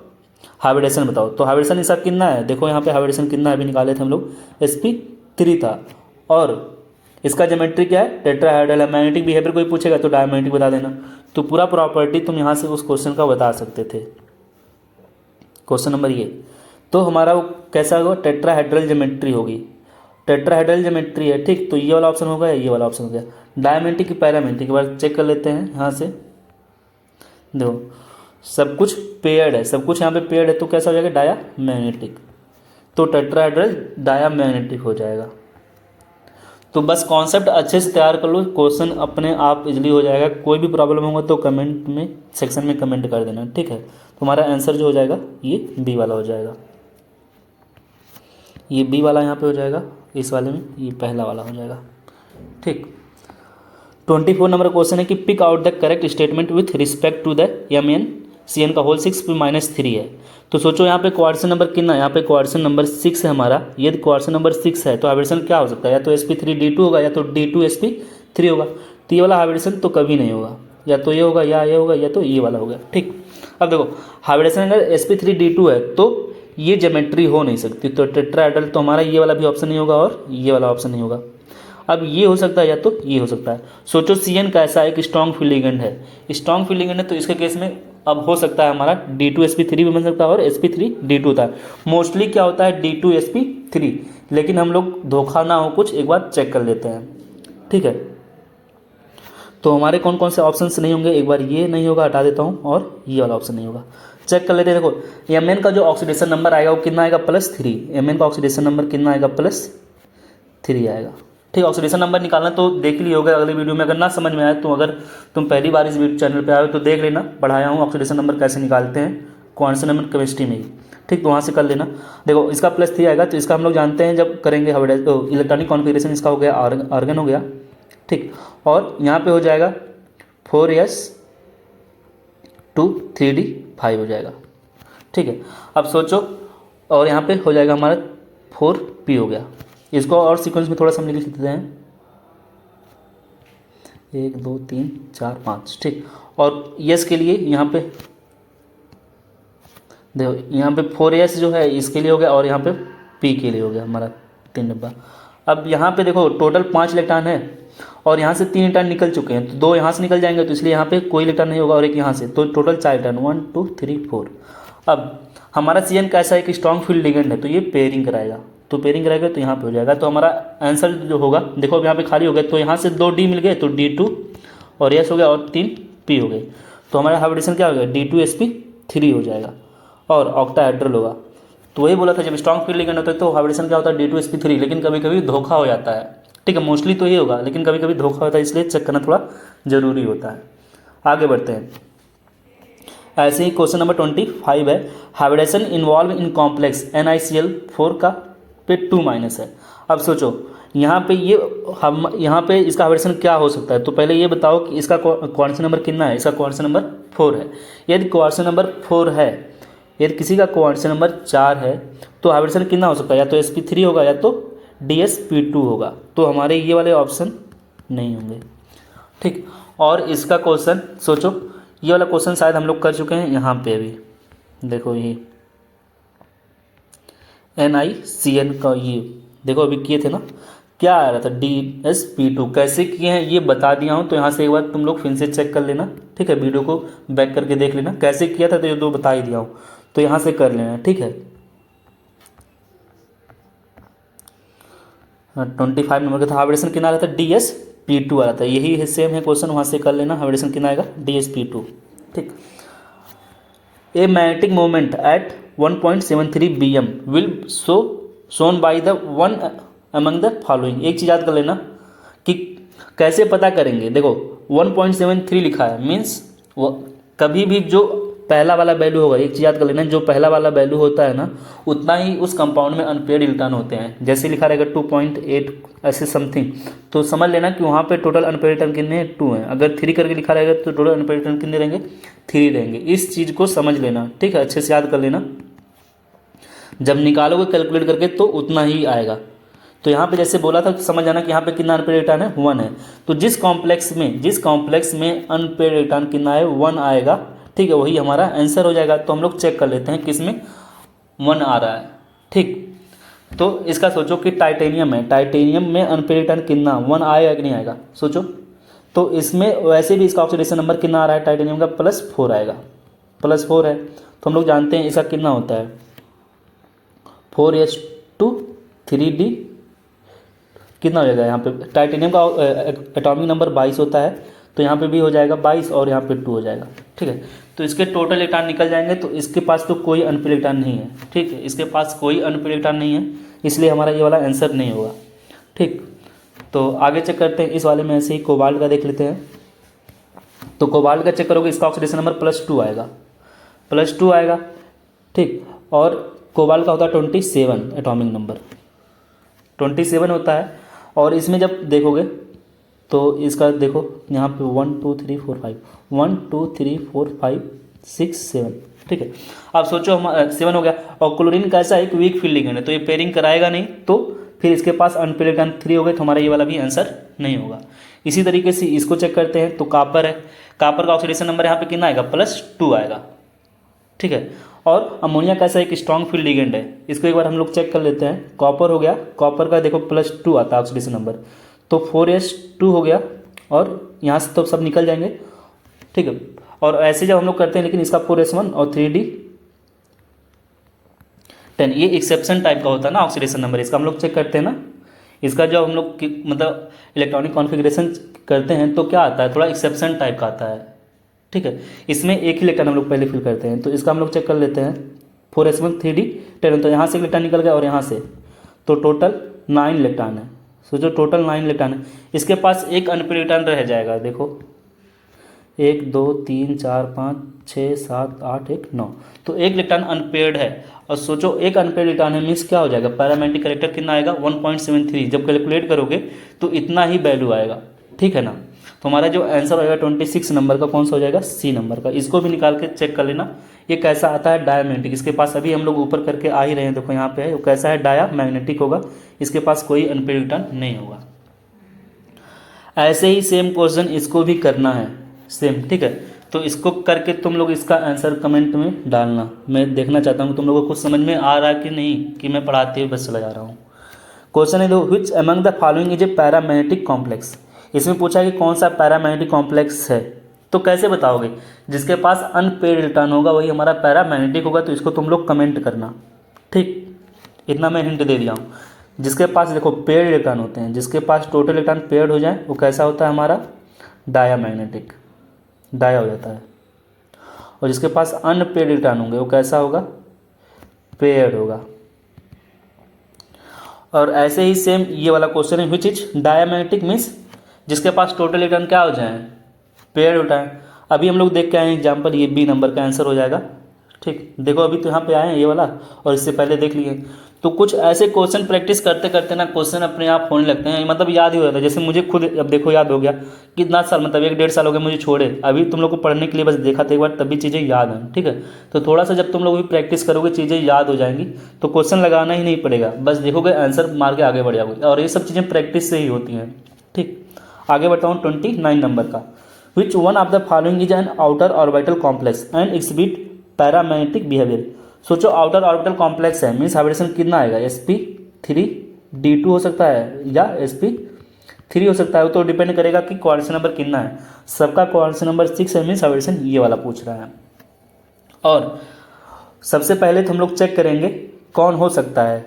[SPEAKER 1] हाइब्रिडेशन बताओ। तो हाइब्रिडेशन इसका कितना है, देखो यहाँ पे हाइब्रिडेशन कितना अभी निकाले थे हम लोग, sp3 था, और इसका ज्योमेट्री क्या है, टेट्राहेड्रल है। मैग्नेटिक बिहेवियर कोई पूछेगा तो डायमैग्नेटिक बता देना। तो पूरा प्रॉपर्टी तुम यहाँ से उस क्वेश्चन का बता सकते थे। क्वेश्चन नंबर ये, तो हमारा वो कैसा होगा, टेट्राहेड्रल ज्योमेट्री होगी, टेट्राहेड्रल ज्योमेट्री है, ठीक। तो ये वाला ऑप्शन होगा या ये वाला ऑप्शन हो गया। डायमैग्नेटिक की पैरामैग्नेटिक एक बार चेक कर लेते हैं यहाँ से। देखो सब कुछ पेयर्ड है, सब कुछ यहाँ पे पेयर्ड है, तो कैसा हो जाएगा, डाया मैग्नेटिक। तो टेट्राहेड्रल डाया मैग्नेटिक हो जाएगा। तो बस कॉन्सेप्ट अच्छे से तैयार कर लो, क्वेश्चन अपने आप इजली हो जाएगा। कोई भी प्रॉब्लम होगा तो कमेंट में सेक्शन में कमेंट कर देना, ठीक है। तुम्हारा आंसर जो हो जाएगा ये बी वाला हो जाएगा, ये बी वाला यहाँ पे हो जाएगा, इस वाले में ये पहला वाला हो जाएगा, ठीक। 24 नंबर क्वेश्चन है कि pick out the correct statement with respect to the MnCn का होल 6p-3 है। तो सोचो यहाँ पे क्वेश्चन नंबर कितना है, यहाँ पे क्वेश्चन नंबर 6 है हमारा। यदि क्वेश्चन नंबर 6 है तो हाइब्रिडेशन क्या हो सकता है, या तो sp3d2 होगा या तो d2sp3 होगा। तो ये वाला हाइब्रिडेशन तो कभी नहीं होगा, या तो ये होगा या ये होगा या तो ये वाला होगा, ठीक। अब देखो हाइब्रिडेशन अगर sp3d2 है तो ये ज्योमेट्री हो नहीं सकती, तो टेट्राहेड्रल तो हमारा ये वाला भी ऑप्शन नहीं होगा और ये वाला ऑप्शन नहीं होगा। अब ये हो सकता है या तो ये हो सकता है। सोचो CN कैसा है, एक स्ट्रॉन्ग फील्ड लिगेंड है, स्ट्रॉन्ग फील्ड लिगेंड है, तो इसके केस में अब हो सकता है हमारा d2sp3 भी बन सकता है और sp3d2 होता है। मोस्टली क्या होता है d2sp3, लेकिन हम लोग धोखा ना हो कुछ, एक बार चेक कर लेते हैं, ठीक है। तो हमारे कौन कौन से ऑप्शन नहीं होंगे, एक बार ये नहीं होगा, हटा देता हूँ, और ये वाला ऑप्शन नहीं होगा। चेक कर लेते हैं। देखो Mn का जो ऑक्सीडेशन नंबर आएगा वो कितना आएगा, +3। Mn का ऑक्सीडेशन नंबर कितना आएगा, +3 आएगा, ठीक। ऑक्सीडेशन नंबर निकालना तो देख ली होगा अगले वीडियो में, अगर ना समझ में आए तो अगर तुम पहली बार इस चैनल पे आए हो तो देख लेना, पढ़ाया हूँ ऑक्सीडेशन नंबर कैसे निकालते हैं क्वांटम नंबर केमिस्ट्री में ही, ठीक। तो वहाँ से कर लेना। देखो इसका +3 आएगा, तो इसका हम लोग जानते हैं जब करेंगे इलेक्ट्रॉनिक कॉन्फ़िगरेशन, इसका हो गया आर्गन हो गया, ठीक। और यहाँ पे हो जाएगा 4s2 3d5 हो जाएगा, ठीक है। अब सोचो, और यहाँ पे हो जाएगा हमारा 4p हो गया। इसको और सीक्वेंस में थोड़ा सा हम लिख देते हैं, 1 2 3 4 5, ठीक। और यस के लिए यहाँ पे देखो, यहाँ पे 4s जो है इसके लिए हो गया, और यहाँ पे p के लिए हो गया हमारा 3 डब्बा। अब यहाँ पे देखो टोटल 5 इलेक्ट्रॉन है, और यहाँ से 3 इलेक्ट्रॉन निकल चुके हैं, तो 2 यहाँ से निकल जाएंगे, तो इसलिए यहाँ पे कोई इलेक्ट्रॉन नहीं होगा, और एक यहाँ से, तो टोटल 4 इलेक्ट्रॉन, 1 2 3 4। अब हमारा CN कैसा है कि स्ट्रॉन्ग फील्ड लिगेंड है, तो ये पेयरिंग कराएगा, तो पेयरिंग कराएगा तो यहाँ पे हो जाएगा। तो हमारा आंसर जो होगा, देखो अब यहाँ पे खाली हो गया, तो यहाँ से 2 D मिल गए, तो d2 और s हो गया, और 3 p हो गए। तो हमारा हाइब्रिडेशन क्या हो गया, d2sp3 हो जाएगा, और ऑक्टाहेड्रल होगा। तो वही बोला था जब स्ट्रॉन्ग फील्ड लिगेंड होता है तो हाइब्रिडेशन क्या होता है, d2sp3, लेकिन कभी कभी धोखा हो जाता है, ठीक है। मोस्टली तो ये होगा, लेकिन कभी कभी धोखा होता है, इसलिए चेक करना थोड़ा ज़रूरी होता है। आगे बढ़ते हैं। ऐसे ही क्वेश्चन नंबर 25 है, hybridisation involve in complex NiCl4 का पे 2- है। अब सोचो यहाँ पे यहाँ पे इसका हाइब्रिडेशन क्या हो सकता है, तो पहले ये बताओ कि इसका क्वांटम नंबर कितना है, इसका क्वांटम नंबर 4 है। यदि क्वांटम नंबर 4 है, यदि किसी का क्वांटम नंबर 4 है, तो हाइब्रिडेशन कितना हो सकता है, या तो sp3 होगा या तो dsp2 होगा। तो हमारे ये वाले ऑप्शन नहीं होंगे, ठीक। और इसका क्वेश्चन सोचो, ये वाला क्वेश्चन शायद हम लोग कर चुके हैं यहाँ पे अभी। देखो ये NiCN का ये देखो अभी किए थे ना, क्या आ रहा था DSP2, कैसे किए हैं ये बता दिया हूँ। तो यहाँ से एक बार तुम लोग फिर से चेक कर लेना, ठीक है, वीडियो को बैक करके देख लेना कैसे किया था, तो ये दो बता ही दिया हूँ, तो यहाँ से कर लेना, ठीक है। 25 नंबर का था, हाइब्रिडेशन कितना आ रहा था, DSP2 आ रहा था, यही सेम है क्वेश्चन, वहाँ से कर लेना, हाइब्रिडेशन कितना आएगा, DSP2, ठीक। A magnetic moment at 1.73 bm will shown by the one among the following. एक चीज़ याद कर लेना कि कैसे पता करेंगे। देखो 1.73 लिखा है, मीन्स कभी भी जो पहला वाला वैल्यू होगा, एक चीज़ याद कर लेना, जो पहला वाला वैल्यू होता है ना, उतना ही उस कंपाउंड में अनपेयर्ड इलेक्ट्रॉन होते हैं। जैसे लिखा रहेगा 2.8 ऐसे समथिंग, तो समझ लेना कि वहाँ पे टोटल अनपेयर्ड इलेक्ट्रॉन कितने हैं, 2 हैं। अगर 3 करके लिखा रहेगा तो टोटल अनपेयर्ड इलेक्ट्रॉन कितने रहेंगे, 3 रहेंगे। इस चीज़ को समझ लेना, ठीक है, अच्छे से याद कर लेना। जब निकालोगे कैलकुलेट करके तो उतना ही आएगा। तो यहाँ पे जैसे बोला था, समझ आना कि यहाँ पे कितना अनपेयर्ड इलेक्ट्रॉन है, 1 है। तो जिस कॉम्प्लेक्स में अनपेयर्ड इलेक्ट्रॉन कितना है, 1 आएगा, ठीक है, वही हमारा आंसर हो जाएगा। तो हम लोग चेक कर लेते हैं किस में 1 आ रहा है, ठीक। तो इसका सोचो कि टाइटेनियम है, टाइटेनियम में अनपेयर्ड इलेक्ट्रॉन कितना 1 आएगा कि नहीं आएगा, सोचो। तो इसमें वैसे भी इसका ऑक्सीडेशन नंबर कितना आ रहा है टाइटेनियम का, +4 आएगा, +4 है। तो हम लोग जानते हैं इसका कितना होता है, 4s2 3d, कितना हो जाएगा यहाँ पे, टाइटेनियम का एटॉमिक नंबर 22 होता है, तो यहाँ पे भी हो जाएगा 22 और यहाँ पे 2 हो जाएगा, ठीक है। तो इसके टोटल इलेक्ट्रॉन निकल जाएंगे। तो इसके पास तो कोई अनपेयर्ड इलेक्ट्रॉन नहीं है, ठीक है, इसके पास कोई अनपेयर्ड इलेक्ट्रॉन नहीं है, इसलिए हमारा ये वाला आंसर नहीं होगा, ठीक। तो आगे चेक करते हैं, इस वाले में ऐसे ही कोबाल्ट का देख लेते हैं। तो कोबाल्ट का चेक करोगे, इसका ऑक्सीडेशन नंबर +2 आएगा, +2 आएगा, ठीक। और कोबाल्ट का होता है 27 एटॉमिक नंबर, 27 होता है। और इसमें जब देखोगे तो इसका देखो यहाँ पे 1 2 3 4 5 1 2 3 4 5 6 7, ठीक है। अब सोचो हम 7 हो गया, और क्लोरीन कैसा एक वीक फील्ड लिगेंड है, तो ये पेयरिंग कराएगा नहीं, तो फिर इसके पास अनपेयर्ड इलेक्ट्रॉन 3 हो गए, तो हमारा ये वाला भी आंसर नहीं होगा। इसी तरीके से इसको चेक करते हैं। तो कापर है, कापर का ऑक्सीडेशन नंबर यहाँ पे कितना आएगा, +2 आएगा, ठीक है। और अमोनिया कैसा एक स्ट्रॉन्ग फील्ड लिगेंड है, इसको एक बार हम लोग चेक कर लेते हैं। कॉपर हो गया, कॉपर का देखो +2 आता है ऑक्सीडेशन नंबर, तो 4s2 हो गया, और यहाँ से तो सब निकल जाएंगे, ठीक है। और ऐसे जब हम लोग करते हैं, लेकिन इसका 4s1 और 3d10, ये एक्सेप्शन टाइप का होता है ना ऑक्सीडेशन नंबर, इसका हम लोग चेक करते हैं ना। इसका जब हम लोग मतलब इलेक्ट्रॉनिक कॉन्फ़िगरेशन करते हैं तो क्या आता है, थोड़ा एक्सेप्शन टाइप का आता है, ठीक है। इसमें एक ही इलेक्ट्रॉन हम लोग पहले फिल करते हैं, तो इसका हम लोग चेक कर लेते हैं। 4s1 3d10, तो यहाँ से इलेक्ट्रॉन निकल गया और यहाँ से, तो टोटल 9 इलेक्ट्रॉन है। सोचो टोटल 9 इलेक्ट्रॉन है, इसके पास एक अनपेयर्ड इलेक्ट्रॉन रह जाएगा, देखो 1 2 3 4 5 6 7 8 1 9, तो एक इलेक्ट्रॉन अनपेयर्ड है। और सोचो एक अनपेयर्ड इलेक्ट्रॉन है, मीन्स क्या हो जाएगा, पैरामैग्नेटिक कैरेक्टर कितना आएगा, 1.73। जब कैलकुलेट करोगे तो इतना ही वैल्यू आएगा, ठीक है ना। तो हमारा जो आंसर होगा 26 नंबर का, कौन सा हो जाएगा, सी नंबर का। इसको भी निकाल के चेक कर लेना, ये कैसा आता है, डायमैग्नेटिक। इसके पास अभी हम लोग ऊपर करके आ ही रहे हैं, देखो यहाँ पे है, वो कैसा है, डायमैग्नेटिक होगा, इसके पास कोई अनपेयर्ड इलेक्ट्रॉन नहीं होगा। ऐसे ही सेम क्वेश्चन इसको भी करना है, सेम, ठीक है। तो इसको करके तुम लोग इसका आंसर कमेंट में डालना, मैं देखना चाहता हूँ तुम लोगों को कुछ समझ में आ रहा है कि नहीं, कि मैं पढ़ाते हुए बस चला जा रहा हूँ। क्वेश्चन है दो, which among the following is a paramagnetic complex. इसमें पूछा कि कौन सा पैरामैग्नेटिक कॉम्प्लेक्स है, तो कैसे बताओगे, जिसके पास अनपेयर्ड इलेक्ट्रॉन होगा वही हमारा पैरामैग्नेटिक होगा। तो इसको तुम लोग कमेंट करना, ठीक, इतना मैं हिंट दे दिया हूँ। जिसके पास देखो पेयर्ड इलेक्ट्रॉन होते हैं, जिसके पास टोटल इलेक्ट्रॉन पेयर्ड हो जाए वो कैसा होता है हमारा, डायमैग्नेटिक, डाया हो जाता है। और जिसके पास अनपेयर्ड इलेक्ट्रॉन होंगे वो कैसा होगा, पेयर्ड होगा। और ऐसे ही सेम ये वाला क्वेश्चन है, विच इज डायमैग्नेटिक, मीन्स जिसके पास टोटल इलेक्ट्रॉन क्या हो जाए, पेयर्ड होता है। अभी हम लोग देख के आए हैं एग्जाम्पल, ये बी नंबर का आंसर हो जाएगा, ठीक। देखो अभी तो यहाँ पे आए हैं ये वाला, और इससे पहले देख लिए। तो कुछ ऐसे क्वेश्चन प्रैक्टिस करते करते ना क्वेश्चन अपने आप होने लगते हैं, मतलब याद ही हो जाता है। जैसे मुझे खुद अब देखो याद हो गया, कितना साल, मतलब 1 डेढ़ साल हो गया मुझे छोड़े, अभी तुम लोग को पढ़ने के लिए बस देखा था एक बार, तभी चीज़ें याद हैं, ठीक है। तो थोड़ा सा जब तुम लोग भी प्रैक्टिस करोगे चीज़ें याद हो जाएंगी, तो क्वेश्चन लगाना ही नहीं पड़ेगा, बस देखोगे आंसर मार के आगे बढ़ जाओगे। और ये सब चीज़ें प्रैक्टिस से ही होती हैं, ठीक। आगे बताऊँ 29 नंबर का, विच one of the following is N outer orbital complex and exhibit paramagnetic behaviour. सोचो आउटर ऑर्बिटल कॉम्प्लेक्स है, मीन्स हाइब्रिडेशन कितना आएगा, sp3 D2 हो सकता है या sp3 हो सकता है, तो डिपेंड करेगा कि कोऑर्डिनेशन नंबर कितना है। सबका कोऑर्डिनेशन नंबर 6 है, मीन्स हाइब्रिडेशन ये वाला पूछ रहा है। और सबसे पहले तो हम लोग चेक करेंगे कौन हो सकता है।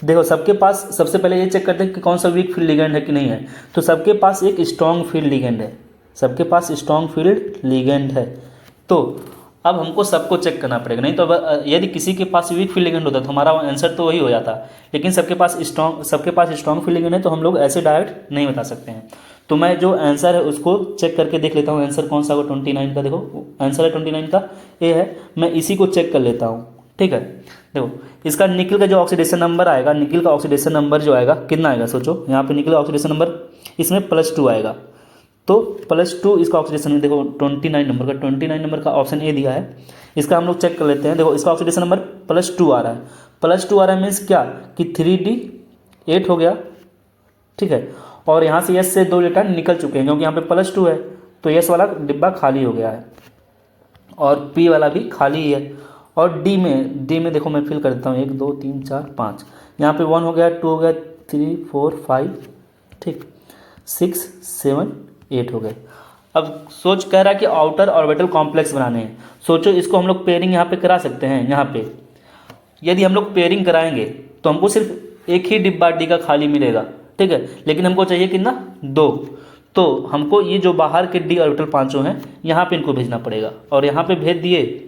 [SPEAKER 1] देखो सबके पास, सबसे पहले ये चेक करते हैं कि कौन सा वीक फील्ड लिगेंड है कि नहीं है। तो सबके पास एक स्ट्रॉन्ग फील्ड लिगेंड है, सबके पास स्ट्रॉन्ग फील्ड लिगेंड है। तो अब हमको सबको चेक करना पड़ेगा, नहीं तो अब यदि किसी के पास वीक फील्ड लिगेंड होता तो हमारा आंसर तो वही हो जाता। लेकिन सबके पास स्ट्रॉन्ग फील्ड लिगेंड है, तो हम लोग ऐसे डायरेक्ट नहीं बता सकते हैं। तो मैं जो आंसर है उसको चेक करके देख लेता हूँ, आंसर कौन सा होगा 29 का। देखो आंसर है 29 का ए है, मैं इसी को चेक कर लेता हूँ। ठीक है, देखो इसका निकल का जो ऑक्सीडेशन नंबर आएगा, निकल का ऑक्सीडेशन नंबर जो आएगा कितना आएगा, सोचो यहाँ पे निकल का ऑक्सीडेशन नंबर इसमें +2 आएगा। तो +2 इसका ऑक्सीडेशन में, देखो 29 नंबर का, 29 नंबर का ऑप्शन ए दिया है। इसका हम लोग चेक कर लेते हैं। देखो इसका ऑक्सीडेशन नंबर +2 आ रहा है, +2 आ रहा है मीन्स क्या कि 3D8 हो गया। ठीक है, और यहाँ से यस से 2 इलेक्ट्रॉन निकल चुके हैं, क्योंकि यहाँ पे +2 है तो यस वाला डिब्बा खाली हो गया है और पी वाला भी खाली ही है। और डी में देखो मैं फिल कर देता हूँ, 1 2 3 4 5, यहाँ पे 1 हो गया, 2 हो गया, 3 4 5, ठीक 6 7 8 हो गए। अब सोच कह रहा है कि आउटर ऑर्बिटल कॉम्प्लेक्स बनाने हैं। सोचो इसको हम लोग पेयरिंग यहाँ पे करा सकते हैं। यहाँ पे यदि हम लोग पेयरिंग कराएंगे तो हमको सिर्फ एक ही डिब्बा डी का खाली मिलेगा। ठीक है, लेकिन हमको चाहिए कितना, 2। तो हमको ये जो बाहर के डी ऑर्बिटल पांचों हैं यहाँ पे इनको भेजना पड़ेगा, और यहाँ पे भेज दिए।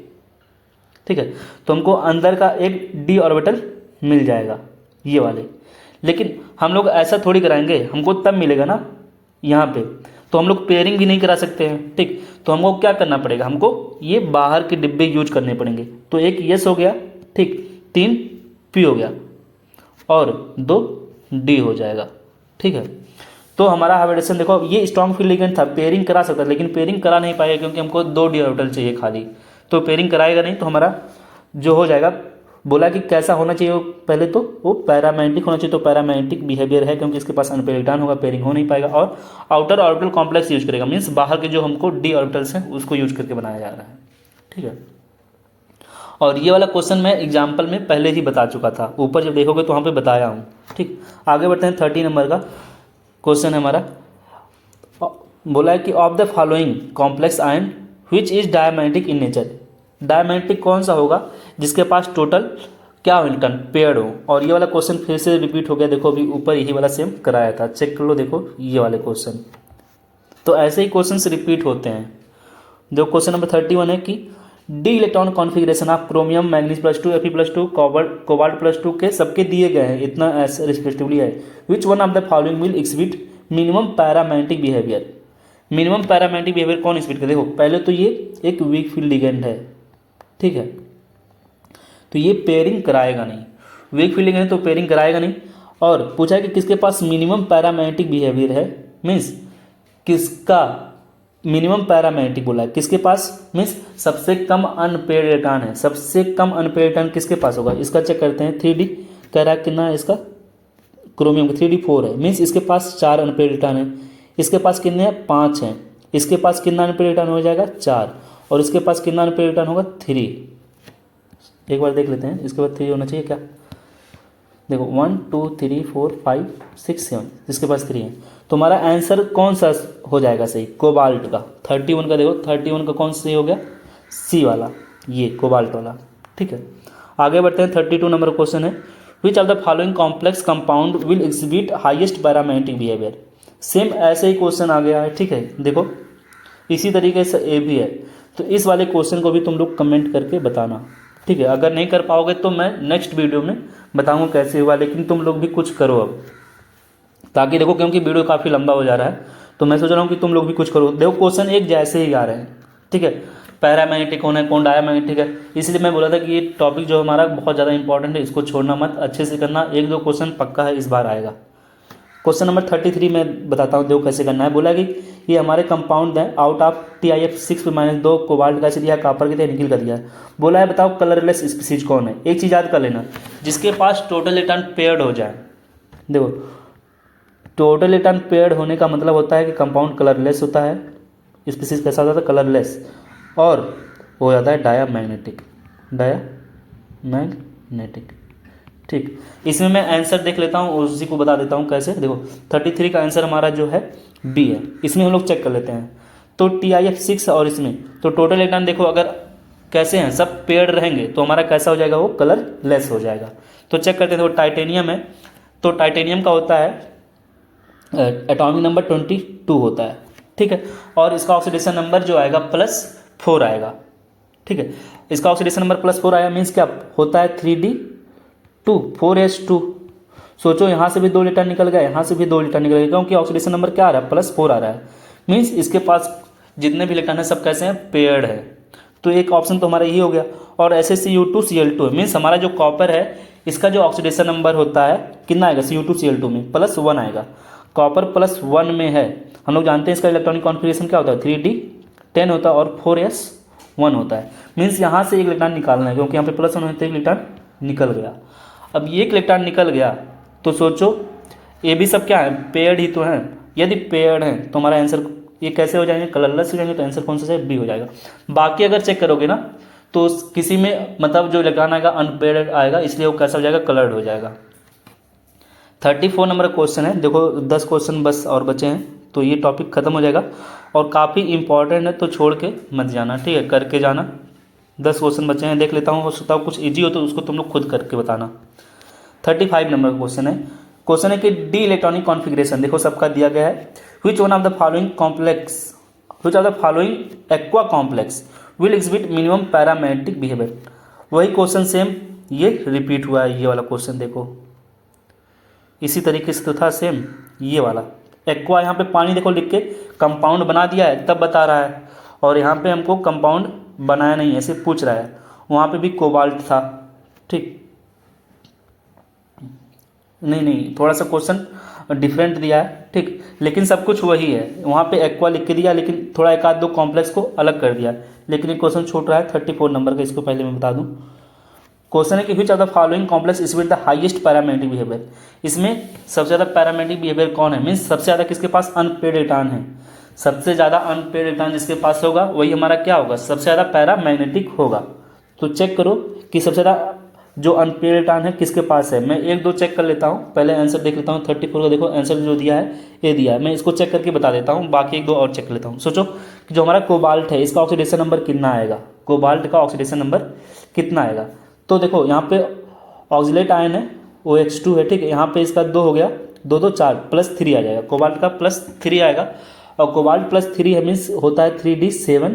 [SPEAKER 1] ठीक है, तो हमको अंदर का एक डी ऑर्बिटल मिल जाएगा ये वाले। लेकिन हम लोग ऐसा थोड़ी कराएंगे, हमको तब मिलेगा ना यहाँ पे, तो हम लोग पेयरिंग भी नहीं करा सकते हैं। ठीक, तो हमको क्या करना पड़ेगा, हमको ये बाहर के डिब्बे यूज करने पड़ेंगे। तो एक यस हो गया, ठीक 3 पी हो गया और 2 डी हो जाएगा। ठीक है, तो हमारा हाइब्रिडेशन देखो, ये स्ट्रॉन्ग फील्ड लिगेंड था, पेयरिंग करा सकता था लेकिन पेयरिंग करा नहीं पाएगा क्योंकि हमको 2 डी ऑर्बिटल चाहिए खाली। तो पेयरिंग कराएगा नहीं, तो हमारा जो हो जाएगा, बोला कि कैसा होना चाहिए वो, पहले तो वो पैरामैग्नेटिक होना चाहिए। तो पैरामैग्नेटिक बिहेवियर है क्योंकि इसके पास अनपेयर्ड इलेक्ट्रॉन होगा, पेयरिंग हो नहीं पाएगा। और आउटर ऑर्बिटल कॉम्प्लेक्स यूज करेगा, मीन्स बाहर के जो हमको डी ऑर्बिटल्स हैं उसको यूज करके बनाया जा रहा है। ठीक है, और ये वाला क्वेश्चन मैं एग्जाम्पल में पहले ही बता चुका था, ऊपर जब देखोगे तो वहाँ पे बताया हूँ। ठीक, आगे बढ़ते हैं। 30 नंबर का क्वेश्चन है हमारा। बोला है कि of the following complex ion which is diamagnetic in nature. Diamagnetic कौन सा होगा जिसके पास टोटल क्या हो, इलेक्ट्रॉन पेयर्ड हो। और ये वाला क्वेश्चन फिर से रिपीट हो गया, देखो अभी ऊपर यही वाला सेम कराया था, चेक कर लो। देखो ये वाले क्वेश्चन, तो ऐसे ही क्वेश्चन रिपीट होते हैं। जो क्वेश्चन नंबर 31 है कि D electron configuration of chromium manganese +2 Fe+2 cobalt +2 के सबके दिए गए हैं, इतना ऐसे रिस्पेक्टिवली है। विच one of the following will exhibit minimum paramagnetic behaviour. Minimum paramagnetic behaviour कौन एक्सिबिट करे, देखो पहले तो ये एक वीक फील्ड लिगेंड है। ठीक है, तो ये पेयरिंग कराएगा नहीं, वीक फील्ड लिगेंड तो पेयरिंग कराएगा नहीं। और पूछा है कि किसके पास मिनिमम पैरामैग्नेटिक बिहेवियर है, मीन्स किसका मिनिमम पैरामैग्नेटिक बोला है, किसके पास मीन्स सबसे कम अनपेयर्ड इलेक्ट्रॉन है। सबसे कम अनपेयर्ड इलेक्ट्रॉन किसके पास होगा, इसका चेक करते हैं। 3D कह रहा है कितना है इसका, क्रोमियम का 3D4 है, मीन्स इसके पास 4 अनपेयर्ड इलेक्ट्रॉन है। इसके पास कितने हैं, 5 हैं। इसके पास कितना अनपेयर्ड इलेक्ट्रॉन हो जाएगा, 4। और इसके पास कितना अनपेयर्ड इलेक्ट्रॉन होगा, 3। एक बार देख लेते हैं, इसके बाद 3 होना चाहिए क्या। देखो 1 2 3 4 5 6 7, इसके पास 3 है। तो हमारा आंसर कौन सा हो जाएगा सही, कोबाल्ट का। 31 का देखो, 31 का कौन सही हो गया, सी वाला, ये कोबाल्ट वाला। ठीक है, आगे बढ़ते हैं। 32 नंबर क्वेश्चन है, विच of the following complex compound will exhibit highest paramagnetic behaviour. Same ऐसे ही क्वेश्चन आ गया है। ठीक है, देखो इसी तरीके से ए भी है। तो इस वाले क्वेश्चन को भी तुम लोग कमेंट करके बताना। ठीक है, अगर नहीं कर पाओगे तो मैं नेक्स्ट वीडियो में बताऊंगा कैसे हुआ, लेकिन तुम लोग भी कुछ करो अब, ताकि देखो क्योंकि वीडियो काफ़ी लंबा हो जा रहा है, तो मैं सोच रहा हूँ कि तुम लोग भी कुछ करो। देखो क्वेश्चन एक जैसे ही आ रहे हैं। ठीक है, पैरामैग्नेटिक कौन है, कौन डायमैग्नेटिक है, इसलिए मैं बोला था कि ये टॉपिक जो हमारा बहुत ज़्यादा इंपॉर्टेंट है, इसको छोड़ना मत, अच्छे से करना। 1-2 क्वेश्चन पक्का है इस बार आएगा। क्वेश्चन नंबर 33 में बताता हूँ, देखो कैसे करना है। बोला कि ये हमारे कंपाउंड हैं, आउट ऑफ TiF6 - 2 कोबाल्ट का दिया, कापर का दिया, निकल का दिया। बोला है बताओ कलरलेस स्पीसीज कौन है। एक चीज़ याद कर लेना, जिसके पास टोटल इलेक्ट्रॉन पेयर्ड हो जाए। देखो टोटल इलेक्ट्रॉन पेयर्ड होने का मतलब होता है कि कंपाउंड कलरलेस होता है, स्पीसीज कैसा होता है, कलरलेस, और हो जाता है डायामैग्नेटिक। ठीक, इसमें मैं आंसर देख लेता हूँ और उसी को बता देता हूँ कैसे। देखो 33 का आंसर हमारा जो है बी है। इसमें हम लोग चेक कर लेते हैं। तो TiF6 और इसमें तो टोटल इलेक्ट्रॉन देखो अगर कैसे हैं, सब पेयर्ड रहेंगे तो हमारा कैसा हो जाएगा, वो कलर लेस हो जाएगा। तो चेक करते हैं। देखो टाइटेनियम है, तो टाइटेनियम का होता है एटॉमिक नंबर 22 होता है, ठीक है। और इसका ऑक्सीडेशन नंबर जो आएगा +4 आएगा, ठीक है। इसका ऑक्सीडेशन नंबर +4 आया मीन्स क्या होता है 3D2 4H2। सोचो यहाँ से भी 2 इलेक्ट्रॉन निकल गया, यहाँ से भी 2 इलेक्ट्रॉन निकल गया, क्योंकि ऑक्सीडेशन नंबर क्या आ रहा है, +4 आ रहा है। मीन्स इसके पास जितने भी इलेक्ट्रॉन है सब कैसे हैं, पेयर्ड है। तो एक ऑप्शन तो हमारा यही हो गया। और ऐसे CU2Cl2 है, मीन्स हमारा जो कॉपर है इसका जो ऑक्सीडेशन नंबर होता है कितना आएगा, CU2Cl2 में +1 आएगा। कॉपर +1 में है, हम लोग जानते हैं इसका इलेक्ट्रॉनिक कॉन्फ़िगरेशन क्या होता है, 3D10 होता है और 4s1 होता है। मीन्स यहाँ से एक इलेक्ट्रॉन निकालना है, क्योंकि यहाँ पे +1 होते एक इलेक्ट्रॉन निकल गया। अब ये एक इलेक्ट्रॉन निकल गया तो सोचो ये भी सब क्या है, पेयर्ड ही तो हैं। यदि पेयर्ड हैं तो हमारा आंसर ये कैसे हो जाएंगे, कलरलेस हो जाएंगे, तो आंसर कौन सा है, बी हो जाएगा। बाकी अगर चेक करोगे ना तो किसी में मतलब जो इलेक्ट्रॉन आएगा अनपेयर्ड आएगा, इसलिए वो कैसा हो जाएगा, कलर्ड हो जाएगा। 34 नंबर क्वेश्चन है। देखो 10 क्वेश्चन बस और बचे हैं तो ये टॉपिक खत्म हो जाएगा और काफ़ी इंपॉर्टेंट है, तो छोड़ के मत जाना, ठीक है, करके जाना। 10 क्वेश्चन बचे हैं, देख लेता हूँ, हो सकता है कुछ ईजी हो तो उसको तुम लोग खुद करके बताना। 35 नंबर क्वेश्चन है। क्वेश्चन है कि डी इलेक्ट्रॉनिक कॉन्फ़िगरेशन देखो सबका दिया गया है। विच one of the following complex, which of the following aqua complex will exhibit minimum parametric behaviour. वही क्वेश्चन सेम ये रिपीट हुआ है, ये वाला क्वेश्चन देखो इसी तरीके से तो था सेम ये वाला। एक्वा यहाँ पे पानी देखो लिख के कंपाउंड बना दिया है तब बता रहा है, और यहाँ पे हमको कंपाउंड बनाया नहीं ऐसे पूछ रहा है। वहाँ पे भी कोबाल्ट था, ठीक, नहीं थोड़ा सा क्वेश्चन डिफरेंट दिया है, ठीक, लेकिन सब कुछ वही है। वहाँ पे एक्वा लिख के दिया लेकिन थोड़ा एक आध दो कॉम्प्लेक्स को अलग कर दिया, लेकिन ये क्वेश्चन छूट रहा है 34 नंबर का। इसको पहले मैं बता दूँ। क्वेश्चन है कि विच of the following complex is with the highest parametric behaviour. इसमें सबसे ज़्यादा पैरामेट्रिक बिहेवियर कौन है, मीन्स सबसे ज़्यादा किसके पास अनपेयर्ड इलेक्ट्रॉन है। सबसे ज़्यादा अनपेयर्ड इलेक्ट्रॉन जिसके पास होगा वही हमारा क्या होगा, सबसे ज़्यादा पैरामैग्नेटिक होगा। तो चेक करो कि सबसे ज़्यादा जो अनपेयर्ड इलेक्ट्रॉन है किसके पास है। मैं एक दो चेक कर लेता हूँ, पहले आंसर देख लेता हूँ। 34 का देखो आंसर जो दिया है ये दिया है, मैं इसको चेक करके बता देता हूँ, बाकी एक दो और चेक कर लेता हूँ। सोचो कि जो हमारा कोबाल्ट है इसका ऑक्सीडेशन नंबर कितना आएगा, कोबाल्ट का ऑक्सीडेशन नंबर कितना आएगा। तो देखो यहाँ पे ऑक्सीलेट आयन है OH2 है, ठीक है, यहाँ पे इसका 2 हो गया, 2 2 4 +3 आ जाएगा, कोबाल्ट का +3 आएगा। और कोबाल्ट +3 है मीन्स होता है 3D7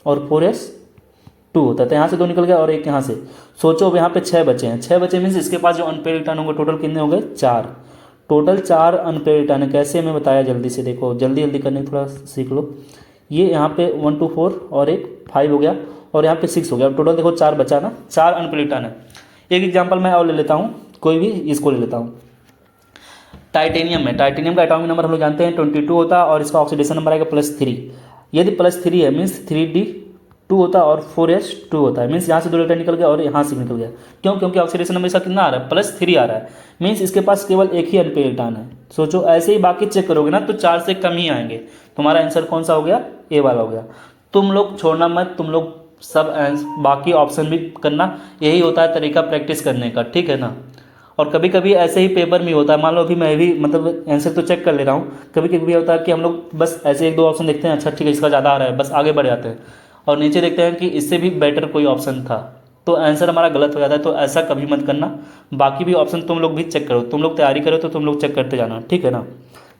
[SPEAKER 1] और 4s2 होता है, तो यहाँ से 2 निकल गया और एक यहाँ से। सोचो अब यहाँ पे 6 बचे हैं, 6 बचे मीन्स इसके पास जो अनपेयर्ड इलेक्ट्रॉन होंगे टोटल कितने हो गए, 4। टोटल 4 अनपेयर्ड इलेक्ट्रॉन है। कैसे मैं बताया जल्दी से, देखो जल्दी जल्दी करने थोड़ा सीख लो। ये यहाँ पे 1 2 4 और एक 5 हो गया और यहाँ पे 6 हो गया, टोटल देखो 4 बचा ना, 4 अनपेयर्ड इलेक्ट्रॉन है। एक एग्जांपल मैं और ले लेता हूँ, कोई भी इसको ले लेता हूँ। टाइटेनियम है, टाइटेनियम का एटॉमिक नंबर हम लोग जानते हैं 22 होता है और इसका ऑक्सीडेशन नंबर आएगा +3। यदि +3 है मीन्स 3D2 होता है और 4s2 होता है, मीन्स यहाँ से 2 इलेक्ट्रॉन निकल गया और यहाँ से निकल गया। क्यों, क्योंकि ऑक्सीडेशन नंबर इसका कितना आ रहा है, +3 आ रहा है, मीन्स इसके पास केवल एक ही अनपेयर्ड इलेक्ट्रॉन है। सोचो ऐसे ही बाकी चेक करोगे ना तो 4 से कम ही आएंगे। तुम्हारा आंसर कौन सा हो गया, ए वाला हो गया। तुम लोग छोड़ना मत, तुम लोग सब बाकी ऑप्शन भी करना, यही होता है तरीका प्रैक्टिस करने का, ठीक है ना। और कभी कभी ऐसे ही पेपर में होता है, मान लो अभी मैं भी मतलब आंसर तो चेक कर ले रहा हूँ, कभी कभी होता है कि हम लोग बस ऐसे एक दो ऑप्शन देखते हैं, अच्छा ठीक है इसका ज़्यादा आ रहा है, बस आगे बढ़ जाते हैं और नीचे देखते हैं कि इससे भी बेटर कोई ऑप्शन था, तो आंसर हमारा गलत हो जाता है। तो ऐसा कभी मत करना, बाकी भी ऑप्शन तुम लोग भी चेक करो, तुम लोग तैयारी करो तो तुम लोग चेक करते जाना, ठीक है ना।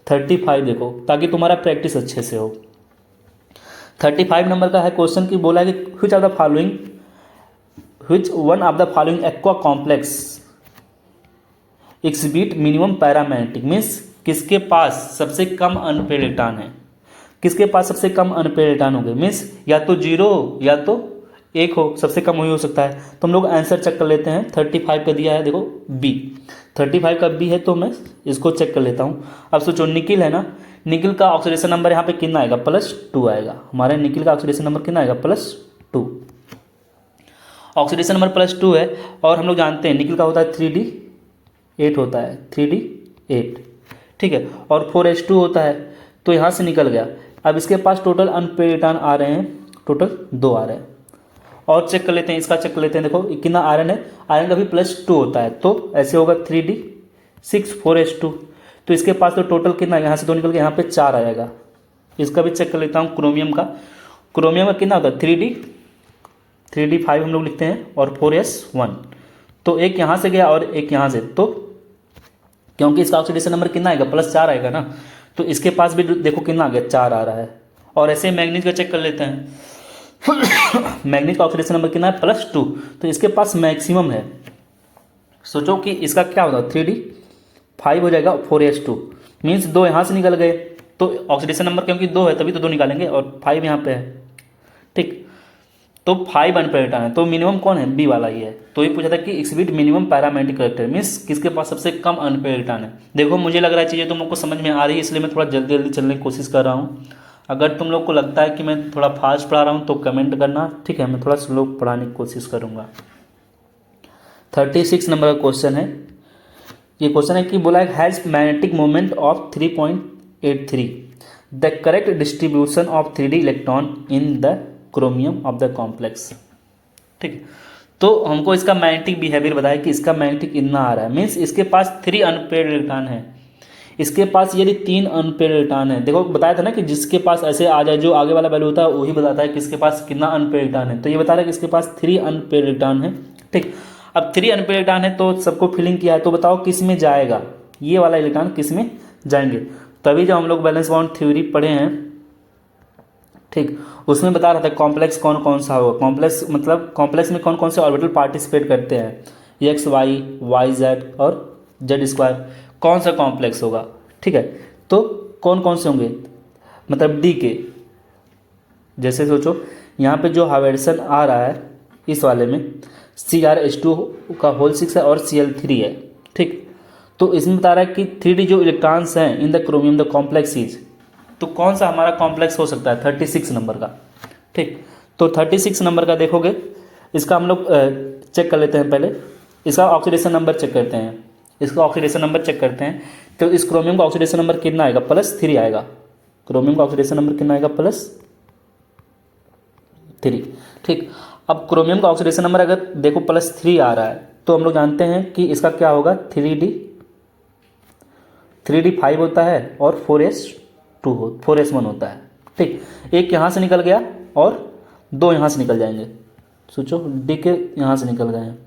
[SPEAKER 1] 35 देखो ताकि तुम्हारा प्रैक्टिस अच्छे से हो। 35 नंबर का है क्वेश्चन की बोला है कि विच one of the following aqua complex exhibit minimum paramagnetic, means किसके पास सबसे कम अनपेयर्ड इलेक्ट्रॉन है, किसके पास सबसे कम अनपेयर्ड इलेक्ट्रॉन होंगे, मीन्स या तो 0 या तो 1 हो, सबसे कम वही हो सकता है। तो हम लोग आंसर चेक कर लेते हैं। 35 का दिया है देखो बी, 35 का बी है तो मैं इसको चेक कर लेता हूँ। अब सोचो निकिल है ना, निकिल का ऑक्सीडेशन नंबर यहाँ पे कितना आएगा, +2 आएगा। हमारे निकिल का ऑक्सीडेशन नंबर कितना आएगा, +2। ऑक्सीडेशन नंबर +2 है और हम लोग जानते हैं निकिल का होता है 3D8 होता है, 3D8, ठीक है, और 4H2 होता है, तो यहाँ से निकल गया। अब इसके पास टोटल अनपेयर्ड इलेक्ट्रॉन आ रहे हैं, टोटल 2 आ रहे हैं और चेक कर लेते हैं, इसका चेक कर लेते हैं। देखो कितना आयरन है, आयरन का भी +2 होता है, तो ऐसे होगा 3d6 4s2। तो इसके पास तो टोटल कितना, यहाँ से 2 निकल के यहाँ पे 4 आएगा। इसका भी चेक कर लेता हूँ क्रोमियम का। क्रोमियम का कितना होता है 3d5 हम लोग लिखते हैं और 4s1। तो एक यहाँ से गया और एक यहाँ से, तो क्योंकि इसका ऑक्सीडेशन नंबर कितना आएगा +4 आएगा ना, तो इसके पास भी देखो कितना आ गया 4 आ रहा है। और ऐसे मैग्नीज का चेक कर लेते हैं। मैग्नीज का ऑक्सीडेशन नंबर कितना है +2, तो इसके पास मैक्सिमम है। सोचो कि इसका क्या होगा 3d5 हो जाएगा 4s2, मीन्स 2 यहाँ से निकल गए, तो ऑक्सीडेशन नंबर क्योंकि 2 है तभी तो 2 निकालेंगे और 5 यहाँ पे है, ठीक। तो 5 अनपेरिटान है, तो मिनिमम कौन है बी वाला ही है। तो ये पूछा था कि exhibit minimum parametric character, means किसके पास सबसे कम अनपेरिटान है। देखो मुझे लग रहा है चीज़ें तुम लोग को समझ में आ रही है, इसलिए मैं थोड़ा जल्दी जल्दी चलने की कोशिश कर रहा हूँ। अगर तुम लोग को लगता है कि मैं थोड़ा फास्ट पढ़ा रहा हूँ तो कमेंट करना, ठीक है। मैं थोड़ा स्लो पढ़ाने की कोशिश करूँगा। 36 नंबर का क्वेश्चन है। ये क्वेश्चन है कि बोला है has magnetic moment of 3.83, the correct distribution of 3d electron in the chromium of the complex, ठीक। तो हमको इसका मैग्नेटिक बिहेवियर बताया कि इसका मैग्नेटिक इतना आ रहा है, मीन्स इसके पास 3 अनपेयर्ड इलेक्ट्रॉन है। इसके पास यदि 3 अनपेयर्ड इलेक्ट्रॉन है, देखो बताया था ना कि जिसके पास ऐसे आ जाए, जो आगे वाला वैल्यू होता है वही बताता है कि इसके पास कितना अनपेयर्ड इलेक्ट्रॉन है। तो ये बता रहा है कि इसके पास 3 अनपेयर्ड इलेक्ट्रॉन है, ठीक। अब 3 अनपेयर्ड इलेक्ट्रॉन है तो सबको फिलिंग किया है, तो बताओ किस में जाएगा, ये वाला इलेक्ट्रॉन किस में जाएंगे। तभी जब हम लोग बैलेंस बॉन्ड थ्योरी पढ़े हैं, ठीक, उसमें बता रहा था कॉम्प्लेक्स कौन कौन सा होगा। कॉम्प्लेक्स मतलब कॉम्प्लेक्स में कौन कौन से ऑर्बिटल पार्टिसिपेट करते हैं, एक्स वाई वाई जेड और जेड स्क्वायर, कौन सा कॉम्प्लेक्स होगा, ठीक है। तो कौन कौन से होंगे, मतलब डी के, जैसे सोचो यहाँ पे जो हाइब्रिडेशन आ रहा है इस वाले में CrH2 का होल 6 है और Cl3 है, ठीक। तो इसमें बता रहा है कि 3d जो इलेक्ट्रॉन्स हैं in the chromium the complex is, तो कौन सा हमारा कॉम्प्लेक्स हो सकता है 36 नंबर का, ठीक। तो 36 नंबर का देखोगे, इसका हम लोग चेक कर लेते हैं। पहले इसका ऑक्सीडेशन नंबर चेक करते हैं, इसका ऑक्सीडेशन नंबर चेक करते हैं। तो इस क्रोमियम का ऑक्सीडेशन नंबर कितना आएगा +3 आएगा। क्रोमियम का ऑक्सीडेशन नंबर कितना आएगा +3, ठीक। अब क्रोमियम का ऑक्सीडेशन नंबर अगर देखो +3 आ रहा है, तो हम लोग जानते हैं कि इसका क्या होगा 3d5 होता है और 4s1 होता है, ठीक। एक यहाँ से निकल गया और 2 यहाँ से निकल जाएंगे। सोचो डी के यहाँ से निकल गए हैं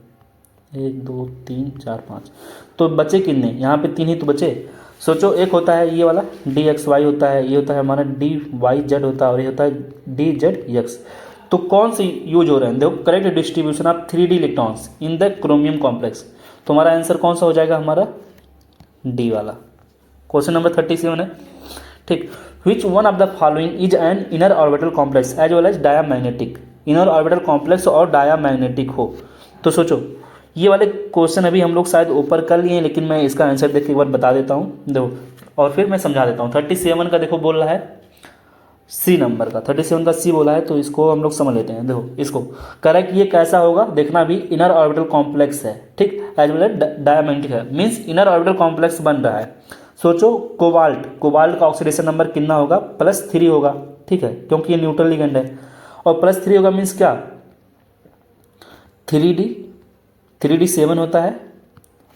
[SPEAKER 1] 1 2 3 4 5, तो बचे कितने, यहाँ पे 3 ही तो बचे। सोचो एक होता है ये वाला dxy होता है, ये होता है हमारा dyz होता है और ये होता है dzx। तो कौन से यूज हो रहे हैं, देखो correct distribution of 3d electrons in the chromium complex. तो हमारा आंसर कौन सा हो जाएगा, हमारा डी वाला। क्वेश्चन नंबर 37 है, ठीक। Which one of the following is an inner orbital complex as well as diamagnetic, inner orbital complex और डायामैग्नेटिक हो। तो सोचो ये वाले क्वेश्चन अभी हम लोग शायद ऊपर कर लिए हैं, लेकिन मैं इसका आंसर देख के एक बार बता देता हूँ, देखो और फिर मैं समझा देता हूँ। 37 का देखो बोल रहा है सी नंबर का, 37 का सी बोला है, तो इसको हम लोग समझ लेते हैं। देखो इसको करेक्ट ये कैसा होगा देखना, भी इनर ऑर्बिटल कॉम्प्लेक्स है, ठीक, एज वेल एज डायमैग्नेटिक है, मीन्स इनर ऑर्बिटल कॉम्प्लेक्स बन रहा है। सोचो कोबाल्ट का ऑक्सीडेशन नंबर कितना होगा +3 होगा, ठीक है, क्योंकि ये न्यूट्रल लिगेंड है। और +3 होगा मीन्स क्या 3d7 होता है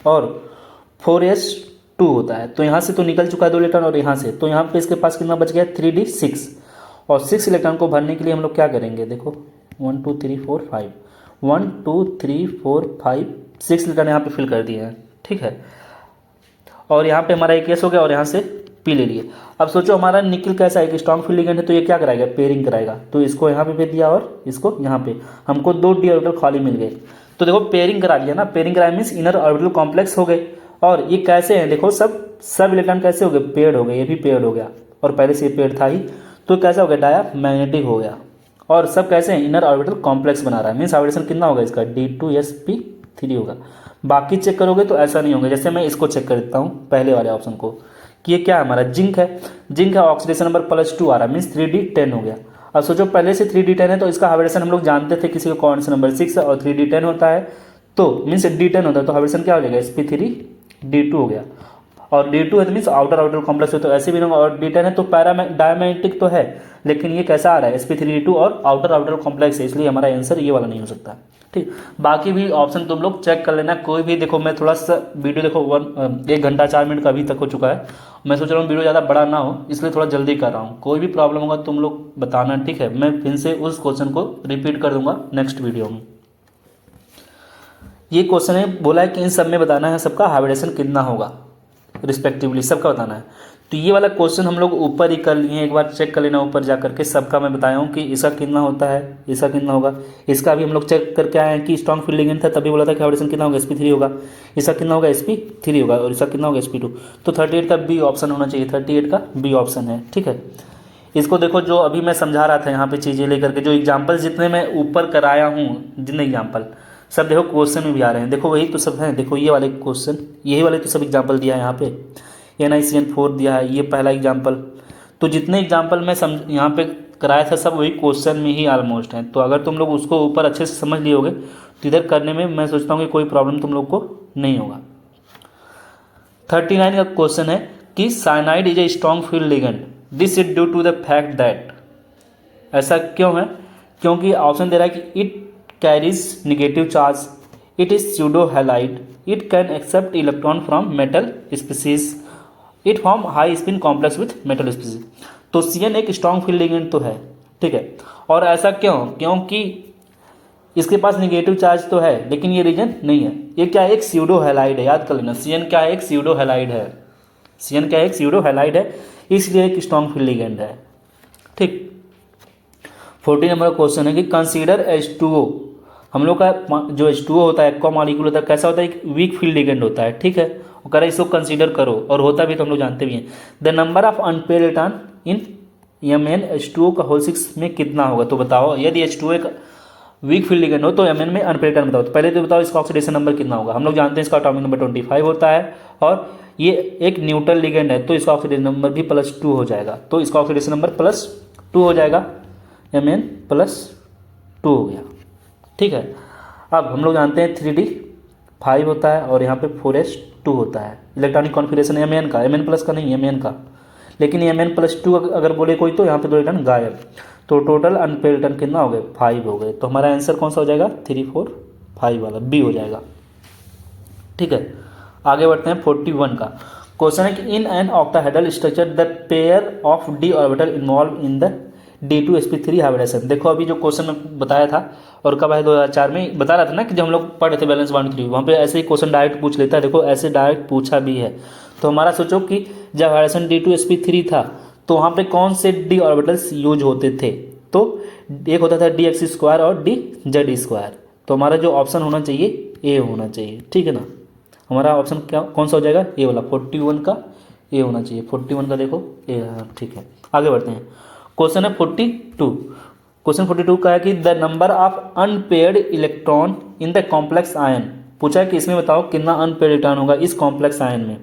[SPEAKER 1] और 4s2 होता है। तो यहाँ से तो निकल चुका है 2 इलेक्ट्रॉन और यहाँ से, तो यहाँ पे इसके पास कितना बच गया 3d6। और 6 इलेक्ट्रॉन को भरने के लिए हम लोग क्या करेंगे, देखो 1 2 3 4 5 1 2 3 4 5 6 इलेक्ट्रॉन यहाँ पे फिल कर दिए हैं, ठीक है। और यहाँ पे हमारा एक एस हो गया और यहाँ से पी ले लिए। अब सोचो हमारा निकल कैसा है कि स्ट्रॉन्ग फील्ड लिगेंड है, तो ये क्या कराएगा पेयरिंग कराएगा। तो इसको यहाँ पे भेज दिया और इसको यहाँ पे, हमको 2 डी ऑर्बिटल खाली मिल गए। तो देखो पेयरिंग करा दिया ना, पेयरिंग कराया मीन्स इनर ऑर्बिटल कॉम्प्लेक्स हो गए। और ये कैसे हैं देखो, सब इलेक्ट्रॉन कैसे हो गए पेयर्ड हो गए, ये भी पेयर्ड हो गया और पहले से ये पेयर्ड था ही, तो कैसा हो गया डायामैग्नेटिक हो गया। और सब कैसे हैं इनर ऑर्बिटल कॉम्प्लेक्स बना रहा है, मीन्स ऑर्बिटेशन कितना होगा इसका D2sp3 होगा। बाकी चेक करोगे तो ऐसा नहीं होगा। जैसे मैं इसको चेक कर देता हूँ पहले वाले ऑप्शन को, कि ये क्या है हमारा जिंक है ऑक्सीडेशन नंबर +2 आ रहा है, मीन्स 3d10 हो गया। अब सोचो पहले से 3d10 है तो इसका हाइब्रिडेशन हम लोग जानते थे, किसी का कोऑर्डिनेशन नंबर 6 है और 3d10 होता है, तो मीन्स d10 होता है, तो हाइब्रिडेशन क्या हो जाएगा sp3d2 हो गया। और D2 है मीन्स आउटर आउटर कॉम्प्लेक्स है तो ऐसे भी नहीं होगा, और D10 है तो डायमैग्नेटिक तो है, लेकिन ये कैसा आ रहा है sp3d2 और आउटर आउटर कॉम्प्लेक्स है, इसलिए हमारा आंसर ये वाला नहीं हो सकता। ठीक, बाकी भी ऑप्शन तुम लोग चेक कर लेना। कोई भी देखो, मैं थोड़ा सा वीडियो देखो 1 घंटा 4 मिनट का अभी तक हो चुका है, मैं सोच रहा हूँ वीडियो ज़्यादा बड़ा ना हो, इसलिए थोड़ा जल्दी कर रहा हूँ। कोई भी प्रॉब्लम होगा तुम लोग बताना, ठीक है। मैं फिर से उस क्वेश्चन को रिपीट कर दूंगा नेक्स्ट वीडियो में। ये क्वेश्चन है, बोला है कि इन सब में बताना है सबका हाइब्रिडेशन कितना होगा रिस्पेक्टिवली, सबका बताना है। तो ये वाला क्वेश्चन हम लोग ऊपर ही कर लिए हैं, एक बार चेक कर लेना ऊपर जा करके, सबका मैं बताया हूँ कि इसका कितना होता है, इसका कितना होगा। इसका भी हम लोग चेक करके आए हैं कि स्ट्रॉन्ग फील्ड लिगेंड था, तभी बोला था कि हाइब्रिडेशन कितना होगा sp3 होगा, इसका कितना होगा sp3 होगा, और इसका कितना होगा sp2। तो 38 का बी ऑप्शन होना चाहिए, 38 का बी ऑप्शन है, ठीक है। इसको देखो, जो अभी मैं समझा रहा था यहाँ पे चीज़ें लेकर के, जो एग्जाम्पल जितने मैं ऊपर कराया हूँ, जितने एग्जाम्पल सब देखो क्वेश्चन में भी आ रहे हैं, देखो वही तो सब हैं। देखो ये वाले क्वेश्चन, यही वाले तो सब एग्जाम्पल दिया है यहाँ पे, NiCN4 दिया है, ये पहला एग्जाम्पल। तो जितने एग्जाम्पल मैं यहाँ पे कराया था सब वही क्वेश्चन में ही ऑलमोस्ट हैं। तो अगर तुम लोग उसको ऊपर अच्छे से समझ लिए होगे तो इधर करने में मैं सोचता हूँ कि कोई प्रॉब्लम तुम लोग को नहीं होगा। 39 का क्वेश्चन है कि cyanide is a strong field ligand, this is due to the fact that, ऐसा क्यों है? क्योंकि ऑप्शन दे रहा है कि it carries negative charge, it is pseudo halide, it can accept electron from metal species, it form high spin complex with metal species. तो CN एक स्ट्रॉन्ग फील्ड लिगेंड तो है, ठीक है। और ऐसा क्यों? क्योंकि इसके पास निगेटिव चार्ज तो है, लेकिन ये रीजन नहीं है। ये क्या है? एक स्यूडो हैलाइड है, याद कर लेना। CN क्या है? एक स्यूडो हैलाइड है। CN क्या है? एक स्यूडो हैलाइड है, इसलिए एक स्ट्रॉन्ग फील्ड लिगेंड है, ठीक। 40 नंबर क्वेश्चन है कि कंसीडर H2O, हम लोग का जो H2O होता है, एक्वा मॉलिक्यूल होता है, कैसा होता है? एक वीक फील्ड लिगेंड होता है, ठीक है। वो कह रहा है इसको कंसीडर करो, और होता भी तो हम लोग जानते भी हैं। The number of unpaired electron in MnH2O का होल 6 में कितना होगा? तो बताओ, यदि H2O एक वीक फील्ड लिगेंड हो तो Mn में अनपेयर्ड इलेक्ट्रॉन बताओ। तो पहले तो बताओ इसका ऑक्सीडेशन नंबर कितना होगा। हम लोग जानते हैं इसका एटॉमिक नंबर 25 होता है, और ये एक न्यूट्रल लिगेंड है, तो इसका ऑक्सीडेशन नंबर भी +2 हो जाएगा। तो इसका ऑक्सीडेशन नंबर +2 हो जाएगा, Mn +2 हो गया, ठीक है। अब हम लोग जानते हैं 3d5 होता है, और यहाँ पे 4s2 होता है। इलेक्ट्रॉनिक कॉन्फिगरेशन Mn का, Mn प्लस का नहीं, Mn का। लेकिन Mn +2 अगर बोले कोई तो यहाँ पे 2 इलेक्ट्रॉन गायब। तो टोटल अनपेयर्ड इलेक्ट्रॉन कितना हो गए? 5 हो गए। तो हमारा आंसर कौन सा हो जाएगा? 3 4 5 वाला बी हो जाएगा, ठीक है। आगे बढ़ते हैं 41 का क्वेश्चन है कि in an octahedral structure the pair of d orbital involve in the D2sp3 hybridization. देखो अभी जो क्वेश्चन में बताया था, और कब है 2004 में बता रहा था ना कि जब हम लोग पढ़ रहे थे बैलेंस बॉन्ड थ्योरी, वहाँ पे ऐसे ही क्वेश्चन डायरेक्ट पूछ लेता है। देखो ऐसे डायरेक्ट पूछा भी है। तो हमारा सोचो कि जब हाइब्रिडेशन D2sp3 था तो वहाँ पे कौन से d ऑर्बिटल्स यूज होते थे? तो एक होता था dx2 और dz2। तो हमारा जो ऑप्शन होना चाहिए ए होना चाहिए, ठीक है ना। हमारा ऑप्शन क्या कौन सा हो जाएगा? ए वाला, 41 का ए होना चाहिए। 41 का देखो ए, ठीक है। आगे बढ़ते हैं, क्वेश्चन है 42। क्वेश्चन 42 का है कि the number of unpaired electron in the complex ion, पूछा है कि इसमें बताओ कितना अनपेयर्ड इलेक्ट्रॉन होगा इस कॉम्प्लेक्स आयन में,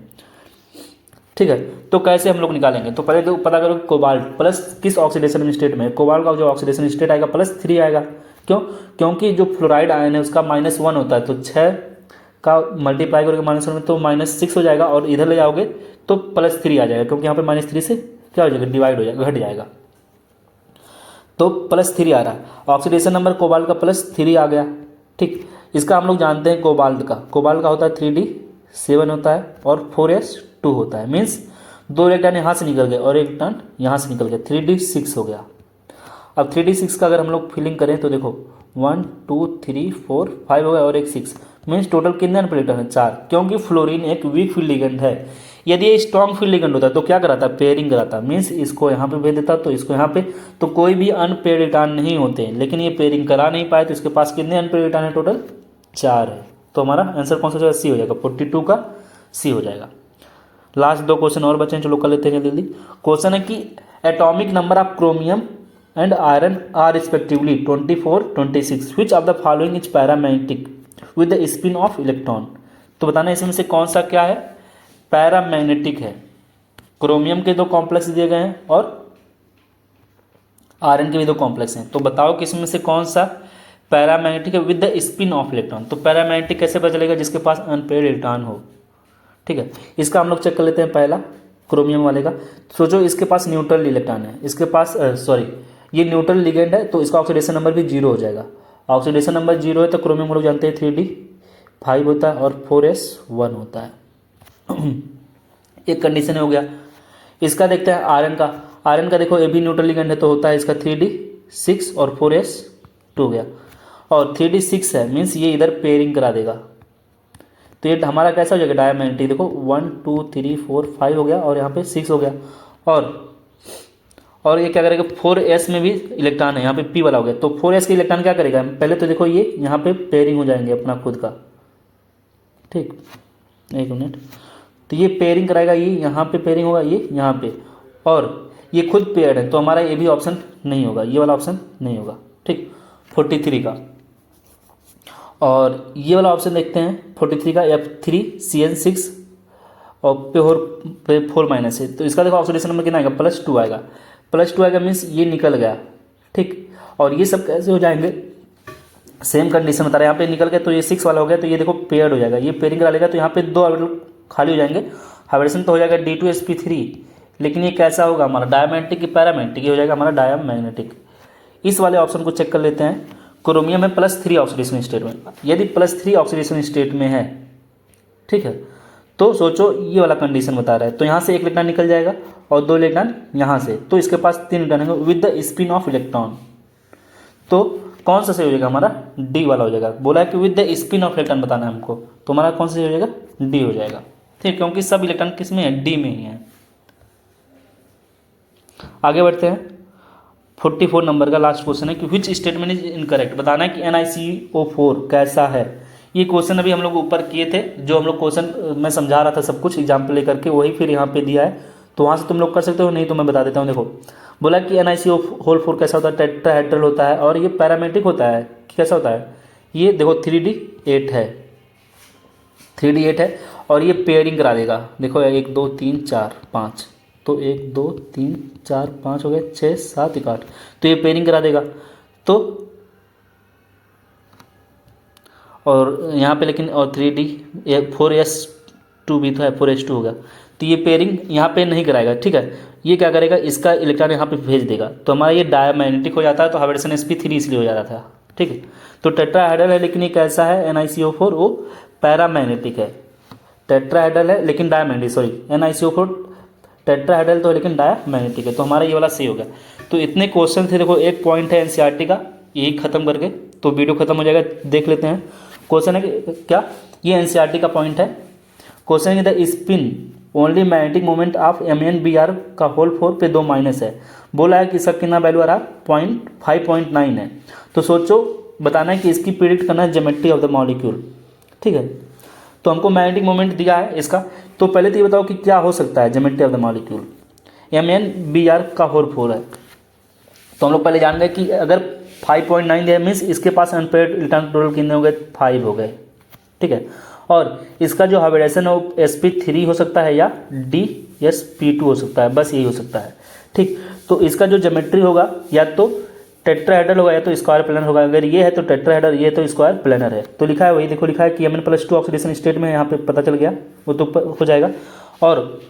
[SPEAKER 1] ठीक है। तो कैसे हम लोग निकालेंगे? तो पहले तो पता करो कोबाल्ट प्लस किस ऑक्सीडेशन स्टेट में। कोबाल्ट का जो ऑक्सीडेशन स्टेट आएगा +3 आएगा। क्यों? क्योंकि जो फ्लोराइड आयन है उसका -1 होता है, तो 6 का मल्टीप्लाई करोगे -1 में तो -6 हो जाएगा, और इधर ले जाओगे तो +3 आ जाएगा, क्योंकि यहाँ पे -3 से क्या हो जाएगा? डिवाइड हो जाएगा, घट जाएगा। तो +3 आ रहा है। ऑक्सीडेशन नंबर कोबाल्ट का +3 आ गया, ठीक। इसका हम लोग जानते हैं कोबाल्ट का होता है 3d7 होता है, और 4s2 होता है। मीन्स 2 इलेक्ट्रॉन यहाँ से निकल गए और 1 इलेक्ट्रॉन यहाँ से निकल गया, 3d6 हो गया। अब 3d6 का अगर हम लोग फिलिंग करें तो देखो 1 2 3 4 5 हो गया, और एक 6, मीन्स टोटल कितने अनपेयर्ड इलेक्ट्रॉन है? 4। क्योंकि फ्लोरीन एक वीक फील्ड लिगेंड है। यदि ये स्ट्रॉन्ग फील्ड लिगेंड होता तो क्या कराता? पेयरिंग कराता। मीन्स इसको यहाँ पे भेज देता तो इसको यहाँ पे, तो कोई भी अनपेयर्ड इलेक्ट्रॉन नहीं होते। लेकिन ये पेयरिंग करा नहीं पाए, तो इसके पास कितने अनपेयर्ड इलेक्ट्रॉन है? टोटल 4 है। तो हमारा आंसर कौन सा हो जाएगा? सी हो जाएगा, 42 का सी हो जाएगा। लास्ट 2 क्वेश्चन और बचे हैं, चलो कर लेते हैं जल्दी। क्वेश्चन है कि atomic number of chromium and iron are respectively 24 26, which of the following is paramagnetic with the spin of electron. तो बताना इसमें से कौन सा क्या है? पैरामैग्नेटिक है। क्रोमियम के 2 कॉम्प्लेक्स दिए गए हैं और आयरन के भी 2 कॉम्प्लेक्स हैं। तो बताओ कि इसमें से कौन सा पैरामैग्नेटिक है with the spin of electron. तो पैरामैग्नेटिक कैसे पता चलेगा? जिसके पास अनपेयर्ड इलेक्ट्रॉन हो, ठीक है। इसका हम लोग चेक कर लेते हैं पहला क्रोमियम वाले का। सोचो इसके पास न्यूट्रल इलेक्ट्रॉन है, इसके पास सॉरी ये न्यूट्रल लिगेंड है, तो इसका ऑक्सीडेशन नंबर भी 0 हो जाएगा। ऑक्सीडेशन नंबर 0 है तो क्रोमियम हम लोग जानते हैं 3D5 होता है और 4s1 होता है। एक कंडीशन हो गया। इसका देखते हैं आयरन का। आयरन का देखो ये भी न्यूट्रल लिगेंड है तो होता है इसका 3D6 और 4s2 हो गया। और 3D6 है मीन्स ये इधर पेयरिंग करा देगा, तो ये हमारा कैसा हो जाएगा डायमैग्नेटिक। देखो 1 2 3 4 5 हो गया और यहाँ पे 6 हो गया। और ये क्या करेगा 4s में भी इलेक्ट्रॉन है, यहाँ पे p वाला हो गया, तो 4s के इलेक्ट्रॉन क्या करेगा पहले तो देखो ये यहाँ पे पेयरिंग हो जाएंगे अपना खुद का, ठीक। एक मिनट, तो ये पेयरिंग कराएगा, ये यहाँ पे पेयरिंग होगा, ये यहाँ पे, और ये खुद पेयर्ड है तो हमारा ये भी ऑप्शन नहीं होगा, ये वाला ऑप्शन नहीं होगा, ठीक। 43 का। और ये वाला ऑप्शन देखते हैं 43 का F3CN6 और पे 4 माइनस है, तो इसका देखो ऑक्सीडेशन नंबर कितना आएगा +2 आएगा। +2 आएगा मीन्स ये निकल गया, ठीक। और ये सब कैसे हो जाएंगे सेम कंडीशन बता रहे हैं, यहाँ पे निकल गया तो ये 6 वाला हो गया, तो ये देखो पेयर्ड हो जाएगा, ये पेयरिंग करा लेगा तो यहाँ पे 2 ऑर्बिटल खाली हो जाएंगे। हाइब्रिडेशन तो हो जाएगा D2sp3, लेकिन ये कैसा होगा हमारा डायमैग्नेटिक की पैरामैग्नेटिक, ये हो जाएगा हमारा डायमैग्नेटिक। इस वाले ऑप्शन को चेक कर लेते हैं। क्रोमियम है +3 ऑक्सीडेशन स्टेट में, यदि +3 ऑक्सीडेशन स्टेट में है, ठीक है, तो सोचो ये वाला कंडीशन बता रहा है, तो यहाँ से एक इलेक्ट्रॉन निकल जाएगा और 2 इलेक्ट्रॉन यहाँ से, तो इसके पास 3 इलेक्ट्रॉन होंगे with the spin of electron. तो कौन सा सही हो जाएगा हमारा डी वाला हो जाएगा। बोला है कि with the spin of electron बताना है हमको, तो हमारा कौन सा सही हो जाएगा डी हो जाएगा, ठीक, क्योंकि सब इलेक्ट्रॉन किस में है डी में ही है। आगे बढ़ते हैं। 44 नंबर का लास्ट क्वेश्चन है कि विच स्टेटमेंट इज इनकरेक्ट, बताना है कि NiCO4 कैसा है। ये क्वेश्चन अभी हम लोग ऊपर किए थे, जो हम लोग क्वेश्चन मैं समझा रहा था सब कुछ एग्जाम्पल लेकर के, वही फिर यहाँ पे दिया है, तो वहाँ से तुम लोग कर सकते हो, नहीं तो मैं बता देता हूँ। देखो बोला कि NiCO4 कैसा होता है टेट्राहेड्रल होता है और ये पैरामेट्रिक होता है। कैसा होता है ये देखो 3D8 है, 3D8 है और ये पेयरिंग करा देगा। देखो 1 2 3 4 5, तो 1 2 3 4 5 हो गए, 6 7 1 8, तो ये पेयरिंग करा देगा। तो और यहाँ पे लेकिन और 3D 4s2 भी तो है, 4s2 होगा, तो ये पेयरिंग यहाँ पे नहीं कराएगा, ठीक है। ये क्या करेगा इसका इलेक्ट्रॉन यहाँ पे भेज देगा, तो हमारा ये डायमैग्नेटिक हो जाता है, तो हाइब्रिडेशन sp3 इसलिए हो जाता था, ठीक है। तो टेट्राहेड्रल है लेकिन ये कैसा है NiCO4 वो पैरामैग्नेटिक है, टेट्राहेड्रल है लेकिन डायमैग्नेटिक, सॉरी NiCO4 टेट्राहेड्रल तो है लेकिन डायमैग्नेटिक है, तो हमारा ये वाला सही हो गया। तो इतने क्वेश्चन थे, देखो एक पॉइंट है NCERT का, यही खत्म करके तो वीडियो खत्म हो जाएगा। देख लेते हैं क्वेश्चन है कि क्या ये NCERT का पॉइंट है। क्वेश्चन है the spin only magnetic moment of MnBr का होल 4 पे 2 माइनस है। बोला है कि इसका कितना वैल्यू आ रहा है 5.9 है। तो सोचो बताना है कि इसकी प्रिडिक्ट करना है ज्योमेट्री ऑफ द मॉलिक्यूल, ठीक है। तो हमको मैग्नेटिक मोमेंट दिया है इसका, तो पहले तो ये बताओ कि क्या हो सकता है geometry of the molecule. MnBr का होल 4 है, तो हम लोग पहले जान गए कि अगर 5.9 दिया मीन्स इसके पास अनपेयर्ड इलेक्ट्रॉन टोटल कितने हो गए 5 हो गए, ठीक है। और इसका जो हाइब्रिडेशन है वो sp3 हो सकता है या DsP2 हो सकता है, बस यही हो सकता है, ठीक। तो इसका जो ज्योमेट्री होगा या तो टेट्राहेड्रल होगा या तो स्क्वायर प्लेनर होगा। अगर ये है तो टेट्राहेड्रल, ये तो स्क्वायर प्लेनर है, तो लिखा है वही, देखो लिखा है कि Mn+2 ऑक्सीडेशन स्टेट में, यहाँ पे पता चल गया वो तो हो जाएगा। और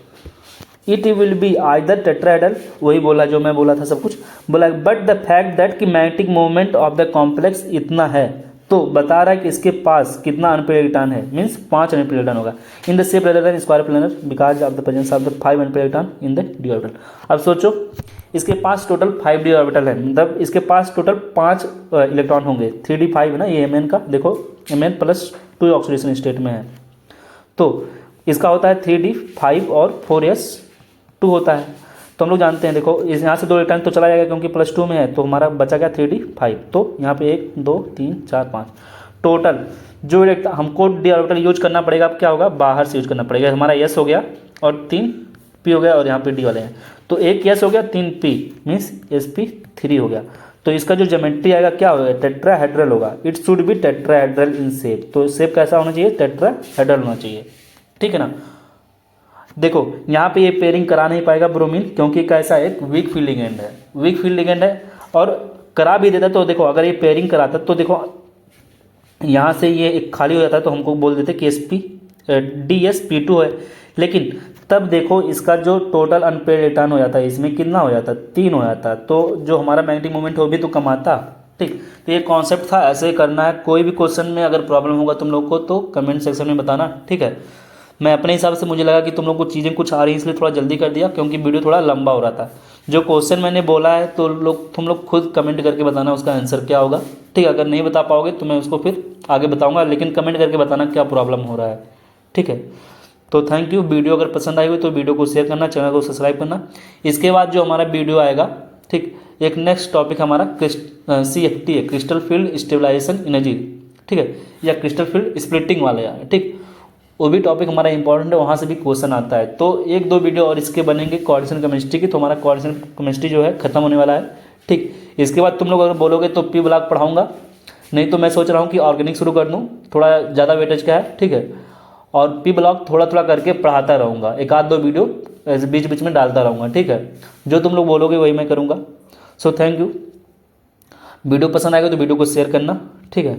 [SPEAKER 1] it will be either tetrahedral, वही बोला जो मैं बोला था सब कुछ बोला, बट द फैक्ट दैट कि magnetic moment of the complex इतना है, तो बता रहा है कि इसके पास कितना अनपेयर्ड इलेक्ट्रॉन है, मीन्स 5 अनपेयर्ड इलेक्ट्रॉन होगा in the shape rather than square planar because of the presence of the 5 unpaired electron in the d orbital. अब सोचो इसके पास टोटल 5 d ऑर्बिटल है, मतलब इसके पास टोटल 5 इलेक्ट्रॉन होंगे, 3d5 है ना ये Mn का, देखो Mn+2 ऑक्सीडेशन स्टेट में है, तो इसका होता है 3d5 और 4s2 होता है। तो हम लोग जानते हैं, देखो इस यहाँ से 2 इलेक्ट्रॉन तो चला जाएगा क्योंकि +2 में है, तो हमारा बचा गया 3d5, तो यहाँ पे 1 2 3 4 5 टोटल जो इलेक्ट्रॉन हमको d ऑर्बिटल यूज करना पड़ेगा। अब क्या होगा बाहर से यूज करना पड़ेगा, हमारा s हो गया और 3 p हो गया और यहाँ पे d वाले हैं, तो 1 s हो गया 3 p मीन्स sp3 हो गया। तो इसका जो ज्योमेट्री आएगा क्या होगा टेट्राहेड्रल होगा, it should be tetrahedral in shape, तो शेप कैसा होना चाहिए टेट्राहेड्रल होना चाहिए, ठीक है ना। देखो यहाँ पे ये पेयरिंग करा नहीं पाएगा ब्रोमीन, क्योंकि कैसा एक वीक फील्ड लिगेंड है, वीक फील्ड लिगेंड है, और करा भी देता तो देखो अगर ये पेयरिंग कराता तो देखो यहाँ से ये एक खाली हो जाता है, तो हमको बोल देते कि DSP2 है, लेकिन तब देखो इसका जो टोटल अनपेड रिटर्न हो जाता है इसमें कितना हो जाता, 3 हो जाता, तो जो हमारा मैग्नेटिक मोमेंट हो भी तो कम आता। ठीक, तो ये कॉन्सेप्ट था, ऐसे करना है। कोई भी क्वेश्चन में अगर प्रॉब्लम होगा तुम लोग को तो कमेंट सेक्शन में बताना, ठीक है। मैं अपने हिसाब से मुझे लगा कि तुम लोग को चीज़ें कुछ आ रही हैं इसलिए थोड़ा जल्दी कर दिया, क्योंकि वीडियो थोड़ा लंबा हो रहा था। जो क्वेश्चन मैंने बोला है तो तुम लोग खुद कमेंट करके बताना उसका आंसर क्या होगा, ठीक है। अगर नहीं बता पाओगे तो मैं उसको फिर आगे बताऊंगा, लेकिन कमेंट करके बताना क्या प्रॉब्लम हो रहा है, ठीक है। तो थैंक यू। वीडियो अगर पसंद आई हो तो वीडियो को शेयर करना, चैनल को सब्सक्राइब करना। इसके बाद जो हमारा वीडियो आएगा, ठीक, एक नेक्स्ट टॉपिक हमारा CFT है, क्रिस्टल फील्ड स्टेबलाइजेशन एनर्जी, ठीक है, या क्रिस्टल फील्ड स्प्लिटिंग वाले है, ठीक। वो भी टॉपिक हमारा इंपॉर्टेंट है, वहाँ से भी क्वेश्चन आता है। तो 1-2 वीडियो और इसके बनेंगे कोऑर्डिनेशन केमिस्ट्री की, तो हमारा कोऑर्डिनेशन केमिस्ट्री जो है खत्म होने वाला है, ठीक। इसके बाद तुम लोग अगर बोलोगे तो P ब्लॉक पढ़ाऊंगा, नहीं तो मैं सोच रहा हूँ कि ऑर्गेनिक शुरू कर दूँ, थोड़ा ज़्यादा वेटेज का है, ठीक है। और P ब्लॉक थोड़ा थोड़ा करके पढ़ाता रहूँगा, 1-2 वीडियो बीच बीच में डालता रहूँगा, ठीक है। जो तुम लोग बोलोगे वही मैं करूँगा। So thank you. वीडियो पसंद आएगा तो वीडियो को शेयर करना, ठीक है।